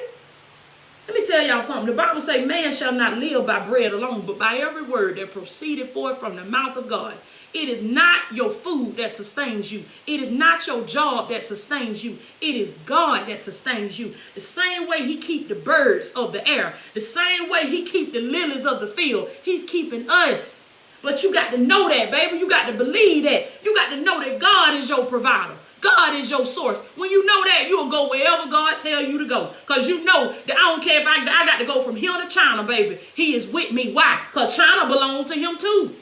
Let me tell y'all something. The Bible says man shall not live by bread alone, but by every word that proceeded forth from the mouth of God. It is not your food that sustains you. It is not your job that sustains you. It is God that sustains you. The same way he keep the birds of the air. The same way he keep the lilies of the field. He's keeping us. But you got to know that, baby. You got to believe that. You got to know that God is your provider. God is your source. When you know that, you'll go wherever God tell you to go. Because you know that I don't care if I got to go from here to China, baby. He is with me. Why? Because China belongs to him too.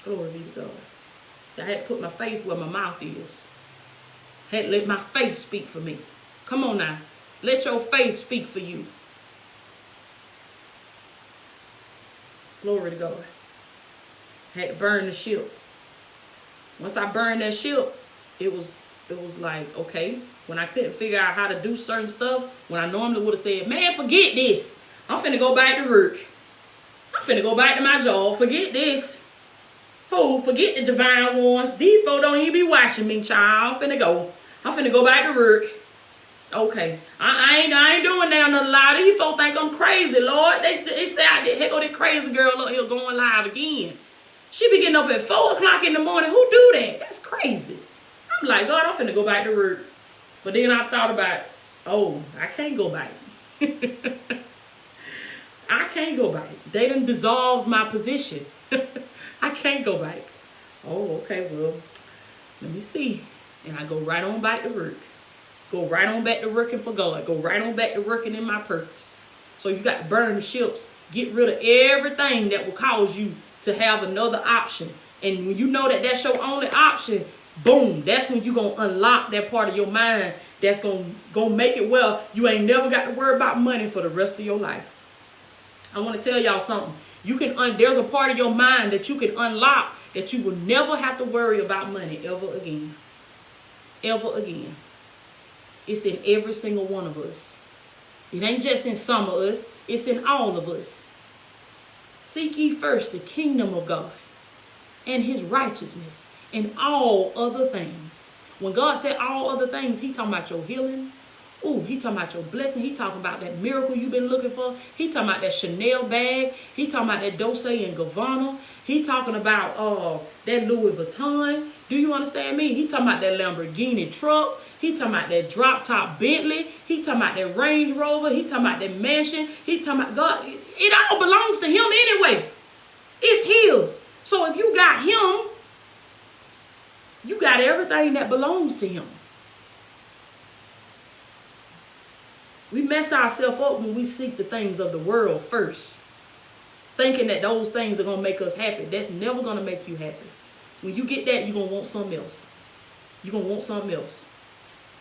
Glory be to God. I had to put my faith where my mouth is. I had to let my faith speak for me. Come on now. Let your faith speak for you. Glory to God. I had to burn the ship. Once I burned that ship, it was like, okay, when I couldn't figure out how to do certain stuff, when I normally would have said, man, forget this. I'm finna go back to work. I'm finna go back to my job. Forget this. Oh, forget the divine ones. These folks don't even be watching me, child. I'm finna go back to work. Okay. I ain't doing that another lie. These folks think I'm crazy, Lord. They say I did. Here go that crazy girl up here going live again. She be getting up at 4 o'clock in the morning. Who do that? That's crazy. I'm like, God, I'm finna go back to work. But then I thought about, oh, I can't go back. I can't go back. They done dissolved my position. I can't go back. Oh, okay, well, let me see. And I go right on back to work. Go right on back to working for God. Go right on back to working in my purpose. So you got to burn the ships. Get rid of everything that will cause you to have another option. And when you know that that's your only option, boom, that's when you're going to unlock that part of your mind that's going to make it well. You ain't never got to worry about money for the rest of your life. I want to tell y'all something. There's a part of your mind that you can unlock that you will never have to worry about money ever again. Ever again. It's in every single one of us. It ain't just in some of us. It's in all of us. Seek ye first the kingdom of God and his righteousness and all other things. When God said all other things, he talking about your healing. Ooh, he talking about your blessing. He talking about that miracle you've been looking for. He talking about that Chanel bag. He talking about that Dolce & Gabbana. He talking about that Louis Vuitton. Do you understand me? He talking about that Lamborghini truck. He talking about that drop top Bentley. He talking about that Range Rover. He talking about that mansion. He talking about God. It all belongs to him anyway. It's his. So if you got him, you got everything that belongs to him. We mess ourselves up when we seek the things of the world first, thinking that those things are going to make us happy. That's never going to make you happy. When you get that, you're going to want something else. You're going to want something else.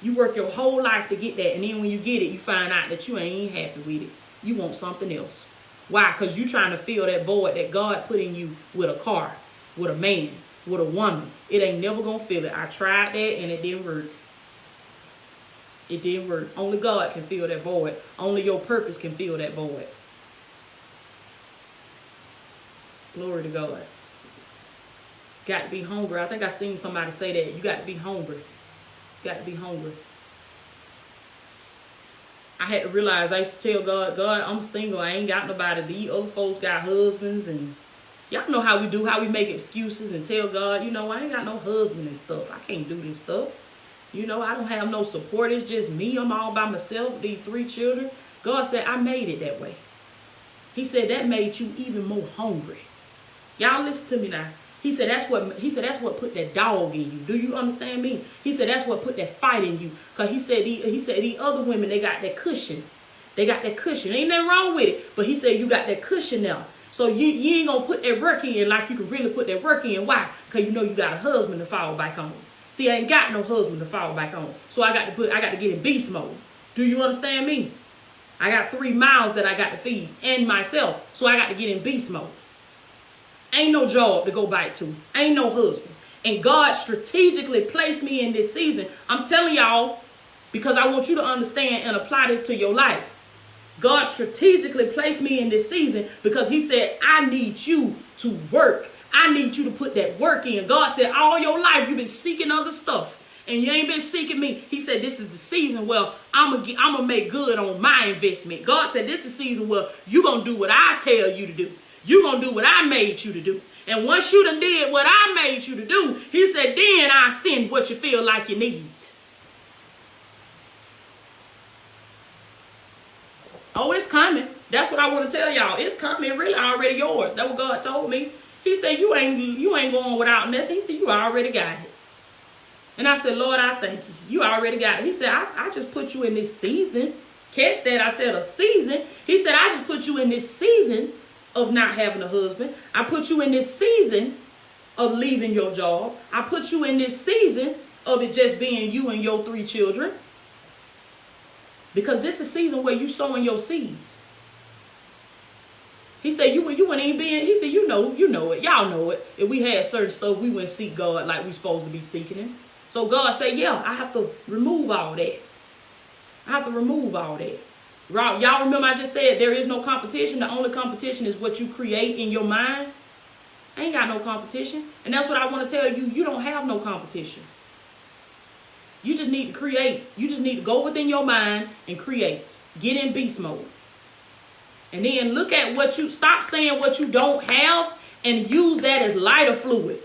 You work your whole life to get that, and then when you get it, you find out that you ain't happy with it. You want something else. Why? Because you're trying to fill that void that God put in you with a car, with a man, with a woman. It ain't never going to fill it. I tried that, and it didn't work. It didn't work. Only God can fill that void. Only your purpose can fill that void. Glory to God. Got to be hungry. I think I seen somebody say that. You got to be hungry. Got to be hungry. I had to realize, I used to tell God, God, I'm single. I ain't got nobody. These other folks got husbands. And y'all know how we do, how we make excuses and tell God, you know, I ain't got no husband and stuff. I can't do this stuff. You know, I don't have no support. It's just me. I'm all by myself, these 3 children. God said, I made it that way. He said, that made you even more hungry. Y'all listen to me now. He said that's what put that dog in you. Do you understand me? He said that's what put that fight in you. Cause he said these other women, they got that cushion. They got that cushion. Ain't nothing wrong with it. But he said you got that cushion now. So you ain't gonna put that work in like you can really put that work in. Why? Cause you know you got a husband to fall back on. See, I ain't got no husband to fall back on. So I got to get in beast mode. Do you understand me? I got 3 mouths that I got to feed and myself. So I got to get in beast mode. Ain't no job to go back to. Ain't no husband. And God strategically placed me in this season. I'm telling y'all, because I want you to understand and apply this to your life. God strategically placed me in this season because he said, I need you to work. I need you to put that work in. God said, all your life you've been seeking other stuff and you ain't been seeking me. He said, this is the season where I'm gonna make good on my investment. God said, this is the season where you're going to do what I tell you to do. You're going to do what I made you to do. And once you done did what I made you to do, he said, then I send what you feel like you need. Oh, it's coming. That's what I want to tell y'all. It's coming. Really already yours. That's what God told me. He said, you ain't going without nothing. He said, you already got it. And I said, Lord, I thank you. You already got it. He said, I just put you in this season. Catch that. I said a season. He said, I just put you in this season of not having a husband. I put you in this season of leaving your job. I put you in this season of it just being you and your 3 children. Because this is the season where you sowing your seeds. He said, you wouldn't even be in. He said, you know it. Y'all know it. If we had certain stuff, we wouldn't seek God like we supposed to be seeking him. So God said, yeah, I have to remove all that. I have to remove all that. Y'all remember I just said there is no competition. The only competition is what you create in your mind. I ain't got no competition. And that's what I want to tell you. You don't have no competition. You just need to create. You just need to go within your mind and create. Get in beast mode. And then look at stop saying what you don't have and use that as lighter fluid.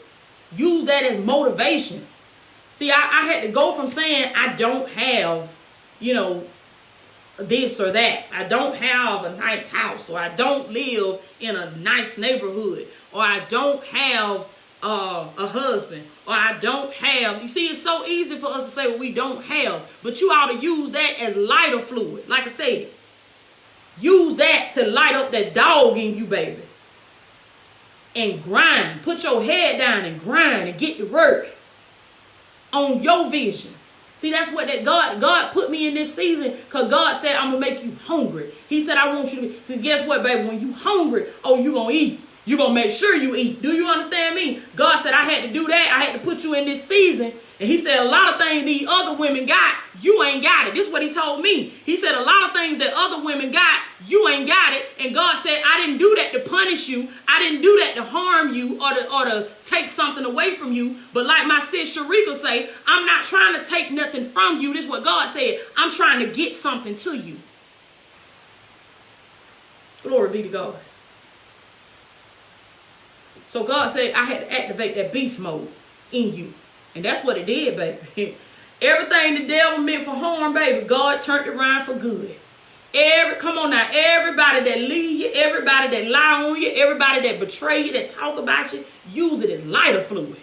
Use that as motivation. See, I had to go from saying I don't have, this or that. I don't have a nice house, or I don't live in a nice neighborhood, or I don't have a husband, or I don't have. You see, it's so easy for us to say what we don't have, but you ought to use that as lighter fluid. Like I said, use that to light up that dog in you, baby. And grind. Put your head down and grind and get to work on your vision. See, that's what God put me in this season, because God said, I'm going to make you hungry. He said, I want you to be. See, guess what, baby? When you hungry, you're going to eat. You're going to make sure you eat. Do you understand me? God said, I had to do that. I had to put you in this season. And he said, a lot of things these other women got, you ain't got it. This is what he told me. He said, a lot of things that other women got, you ain't got it. And God said, I didn't do that to punish you. I didn't do that to harm you or to take something away from you. But like my sis Sharika say, I'm not trying to take nothing from you. This is what God said. I'm trying to get something to you. Glory be to God. So God said, I had to activate that beast mode in you. And that's what it did, baby. Everything the devil meant for harm, baby, God turned it around for good. Come on now, everybody that leave you, everybody that lie on you, everybody that betray you, that talk about you, use it as lighter fluid.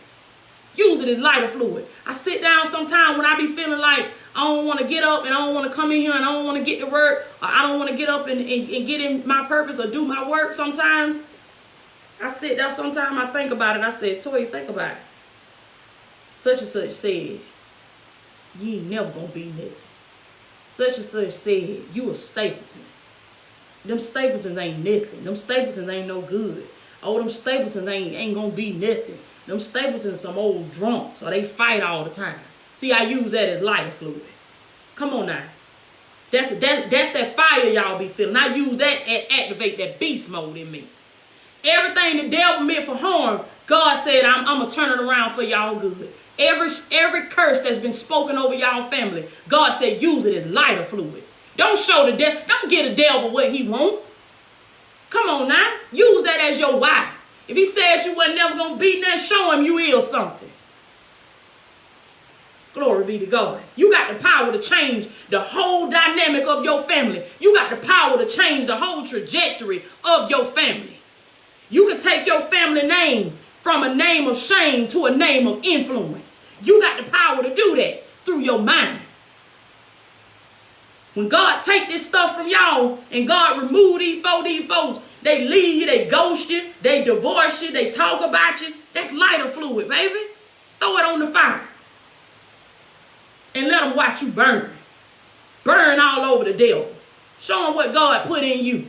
Use it as lighter fluid. I sit down sometime when I be feeling like I don't want to get up and I don't want to come in here and I don't want to get to work, or I don't want to get up and get in my purpose or do my work sometimes. I sit there sometime, I think about it. I said, Toya, think about it. Such and such said, You ain't never gonna be nothing. Such and such said, you a Stapleton. Them Stapletons ain't nothing. Them Stapletons ain't no good. Oh, them Stapletons ain't gonna be nothing. Them Stapletons some old drunks, or they fight all the time. See, I use that as lighter fluid. Come on now. That's that fire y'all be feeling. I use that and activate that beast mode in me. Everything the devil meant for harm, God said, I'm gonna turn it around for y'all good. Every curse that's been spoken over y'all family, God said, use it as lighter fluid. Don't show the devil. Don't get the devil what he want. Come on now. Use that as your why. If he said you wasn't never gonna beat that, show him you is something. Glory be to God. You got the power to change the whole dynamic of your family. You got the power to change the whole trajectory of your family. You can take your family name from a name of shame to a name of influence. You got the power to do that through your mind. When God take this stuff from y'all and God remove these folks, they leave you, they ghost you, they divorce you, they talk about you. That's lighter fluid, baby. Throw it on the fire. And let them watch you burn. Burn all over the devil. Show them what God put in you.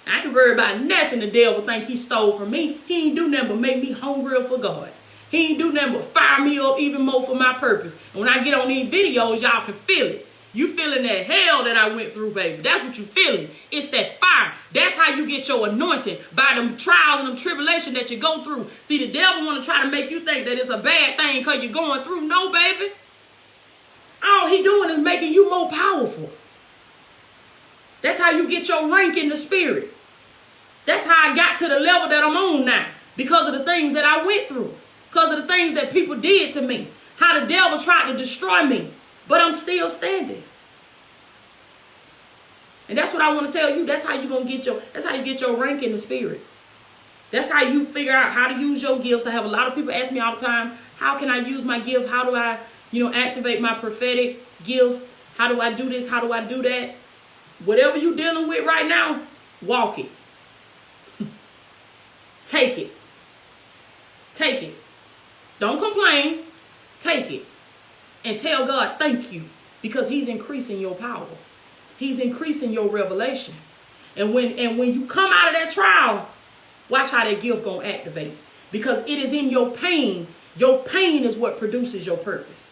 I ain't worried about nothing the devil think he stole from me. He ain't do nothing but make me hungrier for God. He ain't do nothing but fire me up even more for my purpose. And when I get on these videos, y'all can feel it. You feeling that hell that I went through, baby. That's what you feeling. It's that fire. That's how you get your anointing, by them trials and them tribulations that you go through. See, the devil want to try to make you think that it's a bad thing because you're going through. No, baby. All he doing is making you more powerful. That's how you get your rank in the spirit. That's how I got to the level that I'm on now. Because of the things that I went through. Because of the things that people did to me. How the devil tried to destroy me. But I'm still standing. And that's what I want to tell you. That's how you gonna get your rank in the spirit. That's how you figure out how to use your gifts. I have a lot of people ask me all the time, how can I use my gift? How do I, activate my prophetic gift? How do I do this? How do I do that? Whatever you're dealing with right now, walk it. Take it. Take it. Don't complain. Take it. And tell God, thank you. Because he's increasing your power. He's increasing your revelation. And when you come out of that trial, watch how that gift gonna activate. Because it is in your pain. Your pain is what produces your purpose.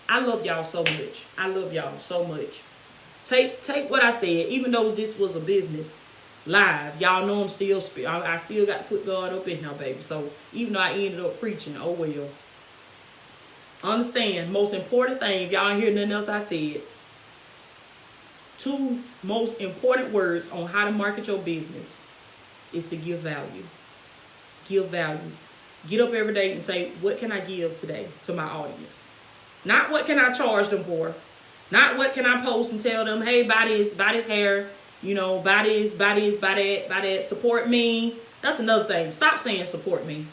I love y'all so much. I love y'all so much. Take what I said, even though this was a business live. Y'all know I still got to put God up in here, baby. So even though I ended up preaching, oh well. Understand, most important thing, if y'all ain't hear nothing else I said, 2 most important words on how to market your business is to give value. Give value. Get up every day and say, what can I give today to my audience? Not what can I charge them for. Not what can I post and tell them, hey, buy this hair, buy this, buy that, support me. That's another thing. Stop saying support me.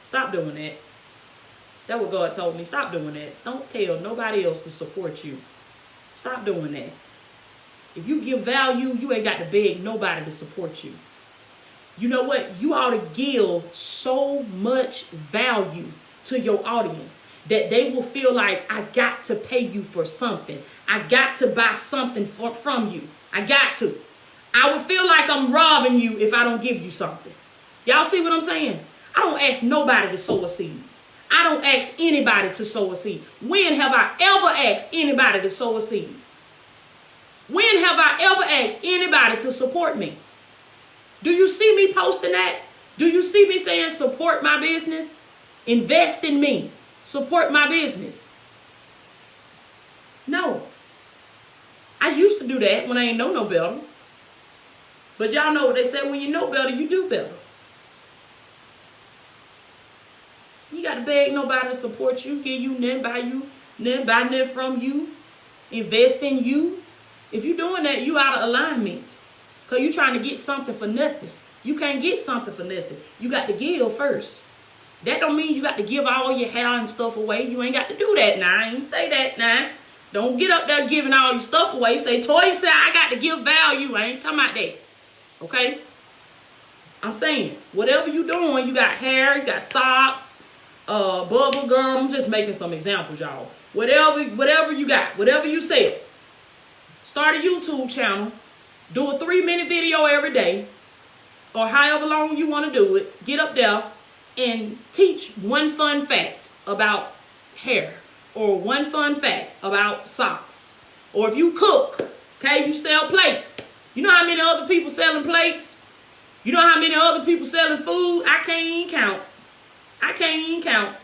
Stop doing that. That's what God told me. Stop doing that. Don't tell nobody else to support you. Stop doing that. If you give value, you ain't got to beg nobody to support you. You know what? You ought to give so much value to your audience that they will feel like, I got to pay you for something. I got to buy something from you. I got to. I would feel like I'm robbing you if I don't give you something. Y'all see what I'm saying? I don't ask nobody to sow a seed. I don't ask anybody to sow a seed. When have I ever asked anybody to sow a seed? When have I ever asked anybody to support me? Do you see me posting that? Do you see me saying support my business? Invest in me. Support my business. No. I used to do that when I ain't know no better. But y'all know what they say, when you know better, you do better. You got to beg nobody to support you, give you nothing, buy nothing from you, invest in you. If you're doing that, you out of alignment. Because you're trying to get something for nothing. You can't get something for nothing. You got to give first. That don't mean you got to give all your hair and stuff away. You ain't got to do that now. I ain't say that now. Don't get up there giving all your stuff away. Say, Toy said I got to give value. I ain't talking about that. Okay? I'm saying, whatever you doing, you got hair, you got socks, bubble gum. I'm just making some examples, y'all. Whatever you got, whatever you said. Start a YouTube channel. Do a 3-minute video every day, or however long you want to do it. Get up there and teach one fun fact about hair, or one fun fact about socks. Or if you cook, okay, you sell plates. You know how many other people selling plates? You know how many other people selling food? I can't even count. I can't even count.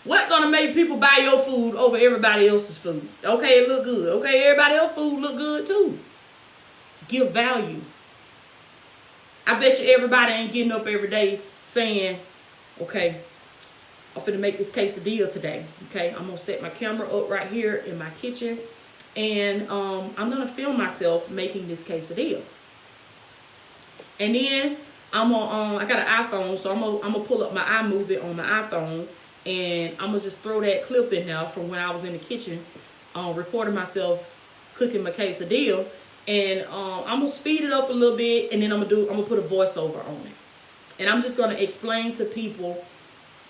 What's gonna make people buy your food over everybody else's food? Okay, it look good. Okay, everybody else's food look good too. Give value. I bet you everybody ain't getting up every day saying, okay, I'm finna make this quesadilla today. Okay, I'm gonna set my camera up right here in my kitchen, and I'm gonna film myself making this quesadilla. And then I'm gonna I got an iPhone, so I'm gonna pull up my iMovie on my iPhone, and I'm gonna just throw that clip in there from when I was in the kitchen, recording myself cooking my quesadilla, and I'm gonna speed it up a little bit, and then I'm gonna put a voiceover on it, and I'm just gonna explain to people,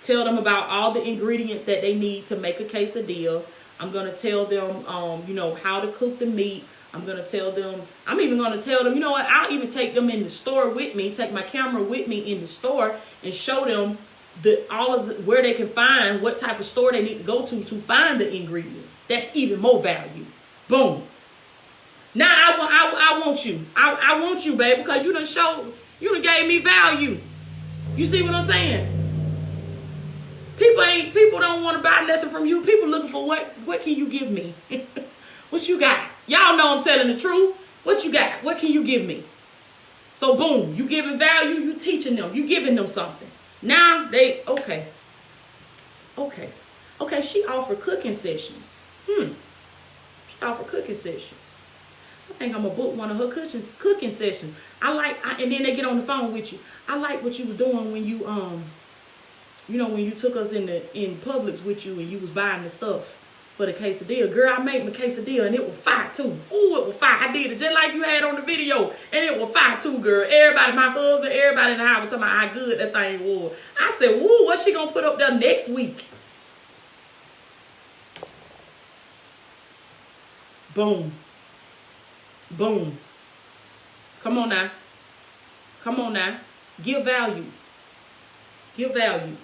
tell them about all the ingredients that they need to make a quesadilla. I'm gonna tell them, you know, how to cook the meat. I'm even gonna tell them, you know what, I'll even take them in the store with me, take my camera with me in the store, and show them where they can find, what type of store they need to go to find the ingredients. That's even more value. Boom. Now I want you. I want you, baby, because you done gave me value. You see what I'm saying? People don't want to buy nothing from you. People looking for what can you give me? What you got? Y'all know I'm telling the truth. What you got? What can you give me? So boom, you giving value, you teaching them, you giving them something. Now they, okay, she offered cooking sessions. She offered cooking sessions. I think I'm gonna book one of her cooking sessions. And then they get on the phone with you. I like what you were doing when you when you took us in Publix with you and you was buying the stuff for the quesadilla. Girl, I made my quesadilla and it was fire too. Ooh, it was fire. I did it just like you had on the video, and it was fire too, girl. Everybody, my husband, everybody in the house was talking about how good that thing was. I said, woo, what's she gonna put up there next week? Boom. Boom. Come on now. Come on now. Give value. Give value.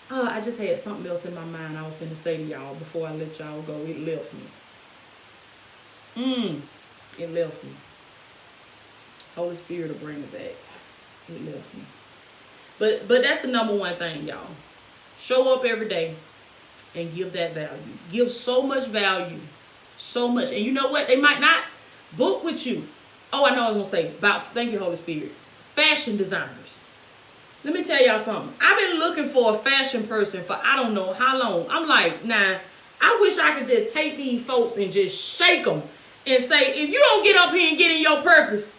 I just had something else in my mind I was finna say to y'all before I let y'all go. It left me. It left me. Holy Spirit will bring it back. It left me. But that's the number one thing, y'all. Show up every day and give that value. Give so much value. So much. And you know what? They might not book with you. Oh, I know what I was going to say. Thank you, Holy Spirit. Fashion designers. Let me tell y'all something. I've been looking for a fashion person for I don't know how long. I'm like, nah, I wish I could just take these folks and just shake them and say, if you don't get up here and get in your purpose,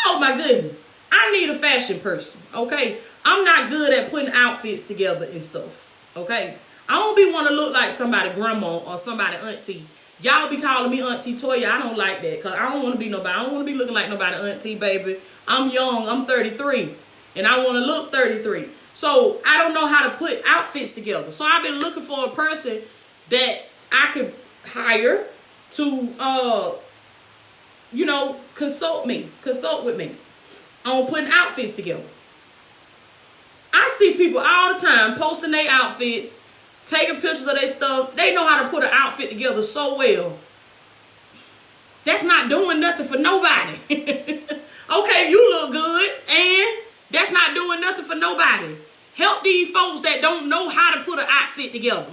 oh my goodness, I need a fashion person, okay? I'm not good at putting outfits together and stuff, okay? I don't be want to look like somebody grandma or somebody auntie. Y'all be calling me Auntie Toya. I don't like that because I don't want to be nobody. I don't want to be looking like nobody auntie, baby. I'm young. I'm 33. And I want to look 33. So I don't know how to put outfits together. So I've been looking for a person that I could hire to, consult with me on putting outfits together. I see people all the time posting their outfits, taking pictures of their stuff. They know how to put an outfit together so well. That's not doing nothing for nobody. Okay, you look good, and that's not doing nothing for nobody. Help these folks that don't know how to put an outfit together.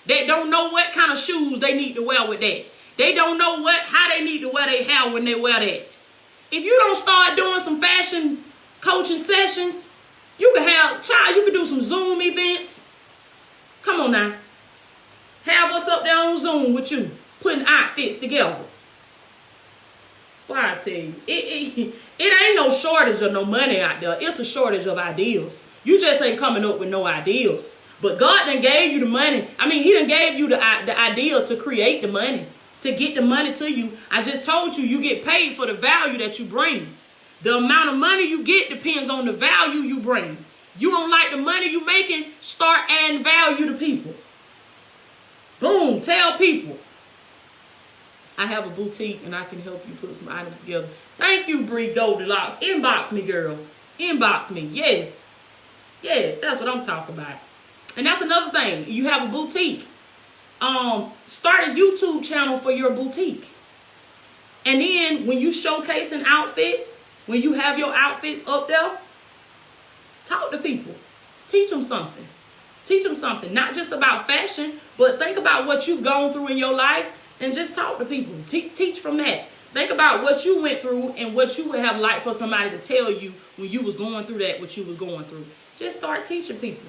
That don't know what kind of shoes they need to wear with that. They don't know how they need to wear their hair when they wear that. If you don't start doing some fashion coaching sessions, you can do some Zoom events. Come on now. Have us up there on Zoom with you, putting outfits together. Well, I tell you, it ain't no shortage of no money out there. It's a shortage of ideas. You just ain't coming up with no ideas. But God done gave you the money. I mean, he done gave you the idea to create the money, to get the money to you. I just told you get paid for the value that you bring. The amount of money you get depends on the value you bring. You don't like the money you making, start adding value to people. Boom, tell people. I have a boutique and I can help you put some items together. Thank you, Bree Goldilocks. Inbox me, girl. Inbox me. Yes. Yes, that's what I'm talking about. And that's another thing. You have a boutique. Start a YouTube channel for your boutique. And then when you showcasing outfits, when you have your outfits up there, talk to people. Teach them something. Teach them something. Not just about fashion, but think about what you've gone through in your life and just talk to people. Teach from that. Think about what you went through and what you would have liked for somebody to tell you when you was going through that, what you was going through. Just start teaching people.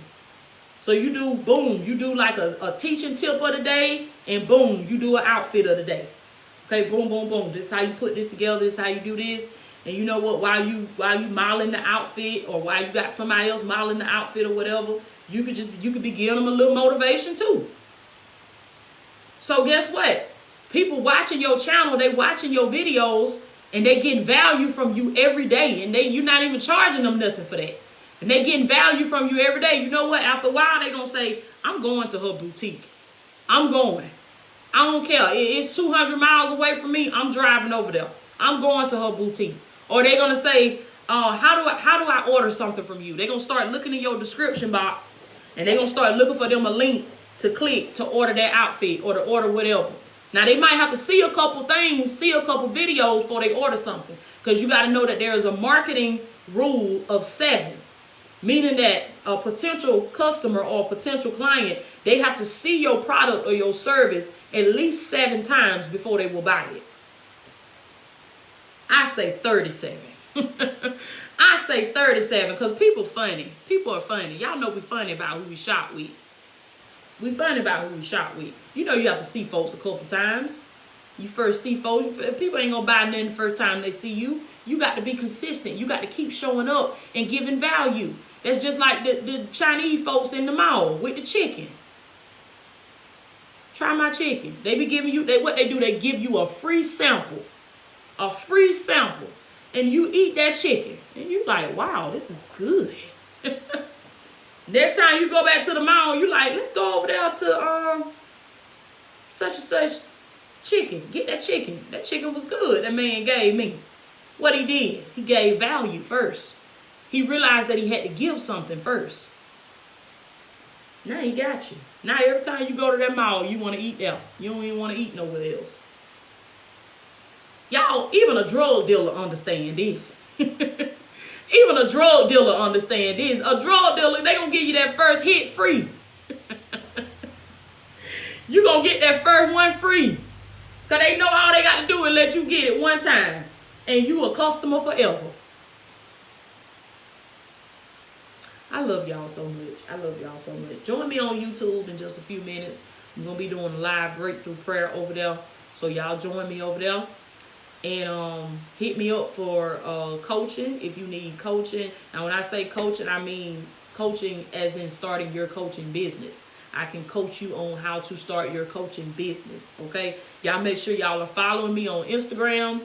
So you do, boom, you do like a teaching tip of the day, and boom, you do an outfit of the day. Okay, boom, boom, boom. This is how you put this together. This is how you do this. And you know what? While you modeling the outfit, or while you got somebody else modeling the outfit or whatever, you could be giving them a little motivation too. So guess what? People watching your channel, they watching your videos, and they getting value from you every day, and you're not even charging them nothing for that. And they getting value from you every day. You know what? After a while, they gonna say, I'm going to her boutique. I'm going. I don't care. It's 200 miles away from me. I'm driving over there. I'm going to her boutique. Or they're gonna say, how do I order something from you? They're gonna start looking in your description box, and they're gonna start looking for them a link to click to order that outfit or to order whatever. Now they might have to see a couple things, see a couple videos before they order something, because you got to know that there is a marketing rule of 7. Meaning that a potential customer or a potential client, they have to see your product or your service at least 7 times before they will buy it. I say 37. I say 37 because people funny. People are funny. Y'all know we funny about who we shop with. We funny about who we shop with. You know you have to see folks a couple times. You first see folks, people ain't gonna buy nothing the first time they see you. You got to be consistent. You got to keep showing up and giving value. That's just like the Chinese folks in the mall with the chicken. Try my chicken. They be giving you, what they do, they give you a free sample. A free sample. And you eat that chicken. And you like, wow, this is good. Next time you go back to the mall, you like, let's go over there to such and such chicken. Get that chicken. That chicken was good. That man gave me. What he did, he gave value first. He realized that he had to give something first. Now he got you. Now every time you go to that mall, you want to eat there. You don't even want to eat nowhere else. Y'all, even a drug dealer understand this. Even a drug dealer understand this. A drug dealer, they gonna give you that first hit free. You gonna get that first one free. Because they know all they got to do is let you get it one time. And you a customer forever. I love y'all so much. I love y'all so much. Join me on YouTube in just a few minutes. I'm going to be doing a live breakthrough prayer over there. So y'all join me over there. And hit me up for coaching if you need coaching. And when I say coaching, I mean coaching as in starting your coaching business. I can coach you on how to start your coaching business. Okay? Y'all make sure y'all are following me on Instagram.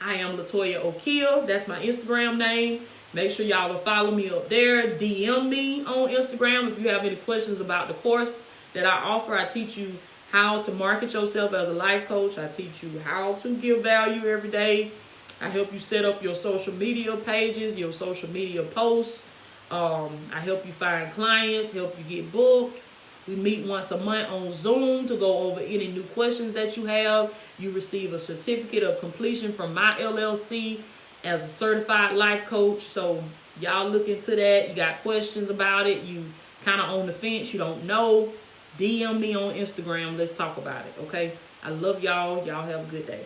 I am Latoya Okia. That's my Instagram name. Make sure y'all will follow me up there. DM me on Instagram if you have any questions about the course that I offer. I teach you how to market yourself as a life coach. I teach you how to give value every day. I help you set up your social media pages, your social media posts. I help you find clients, help you get booked. We meet once a month on Zoom to go over any new questions that you have. You receive a certificate of completion from my LLC as a certified life coach. So y'all look into that. You got questions about it. You kind of on the fence. You don't know. DM me on Instagram. Let's talk about it. Okay. I love y'all. Y'all have a good day.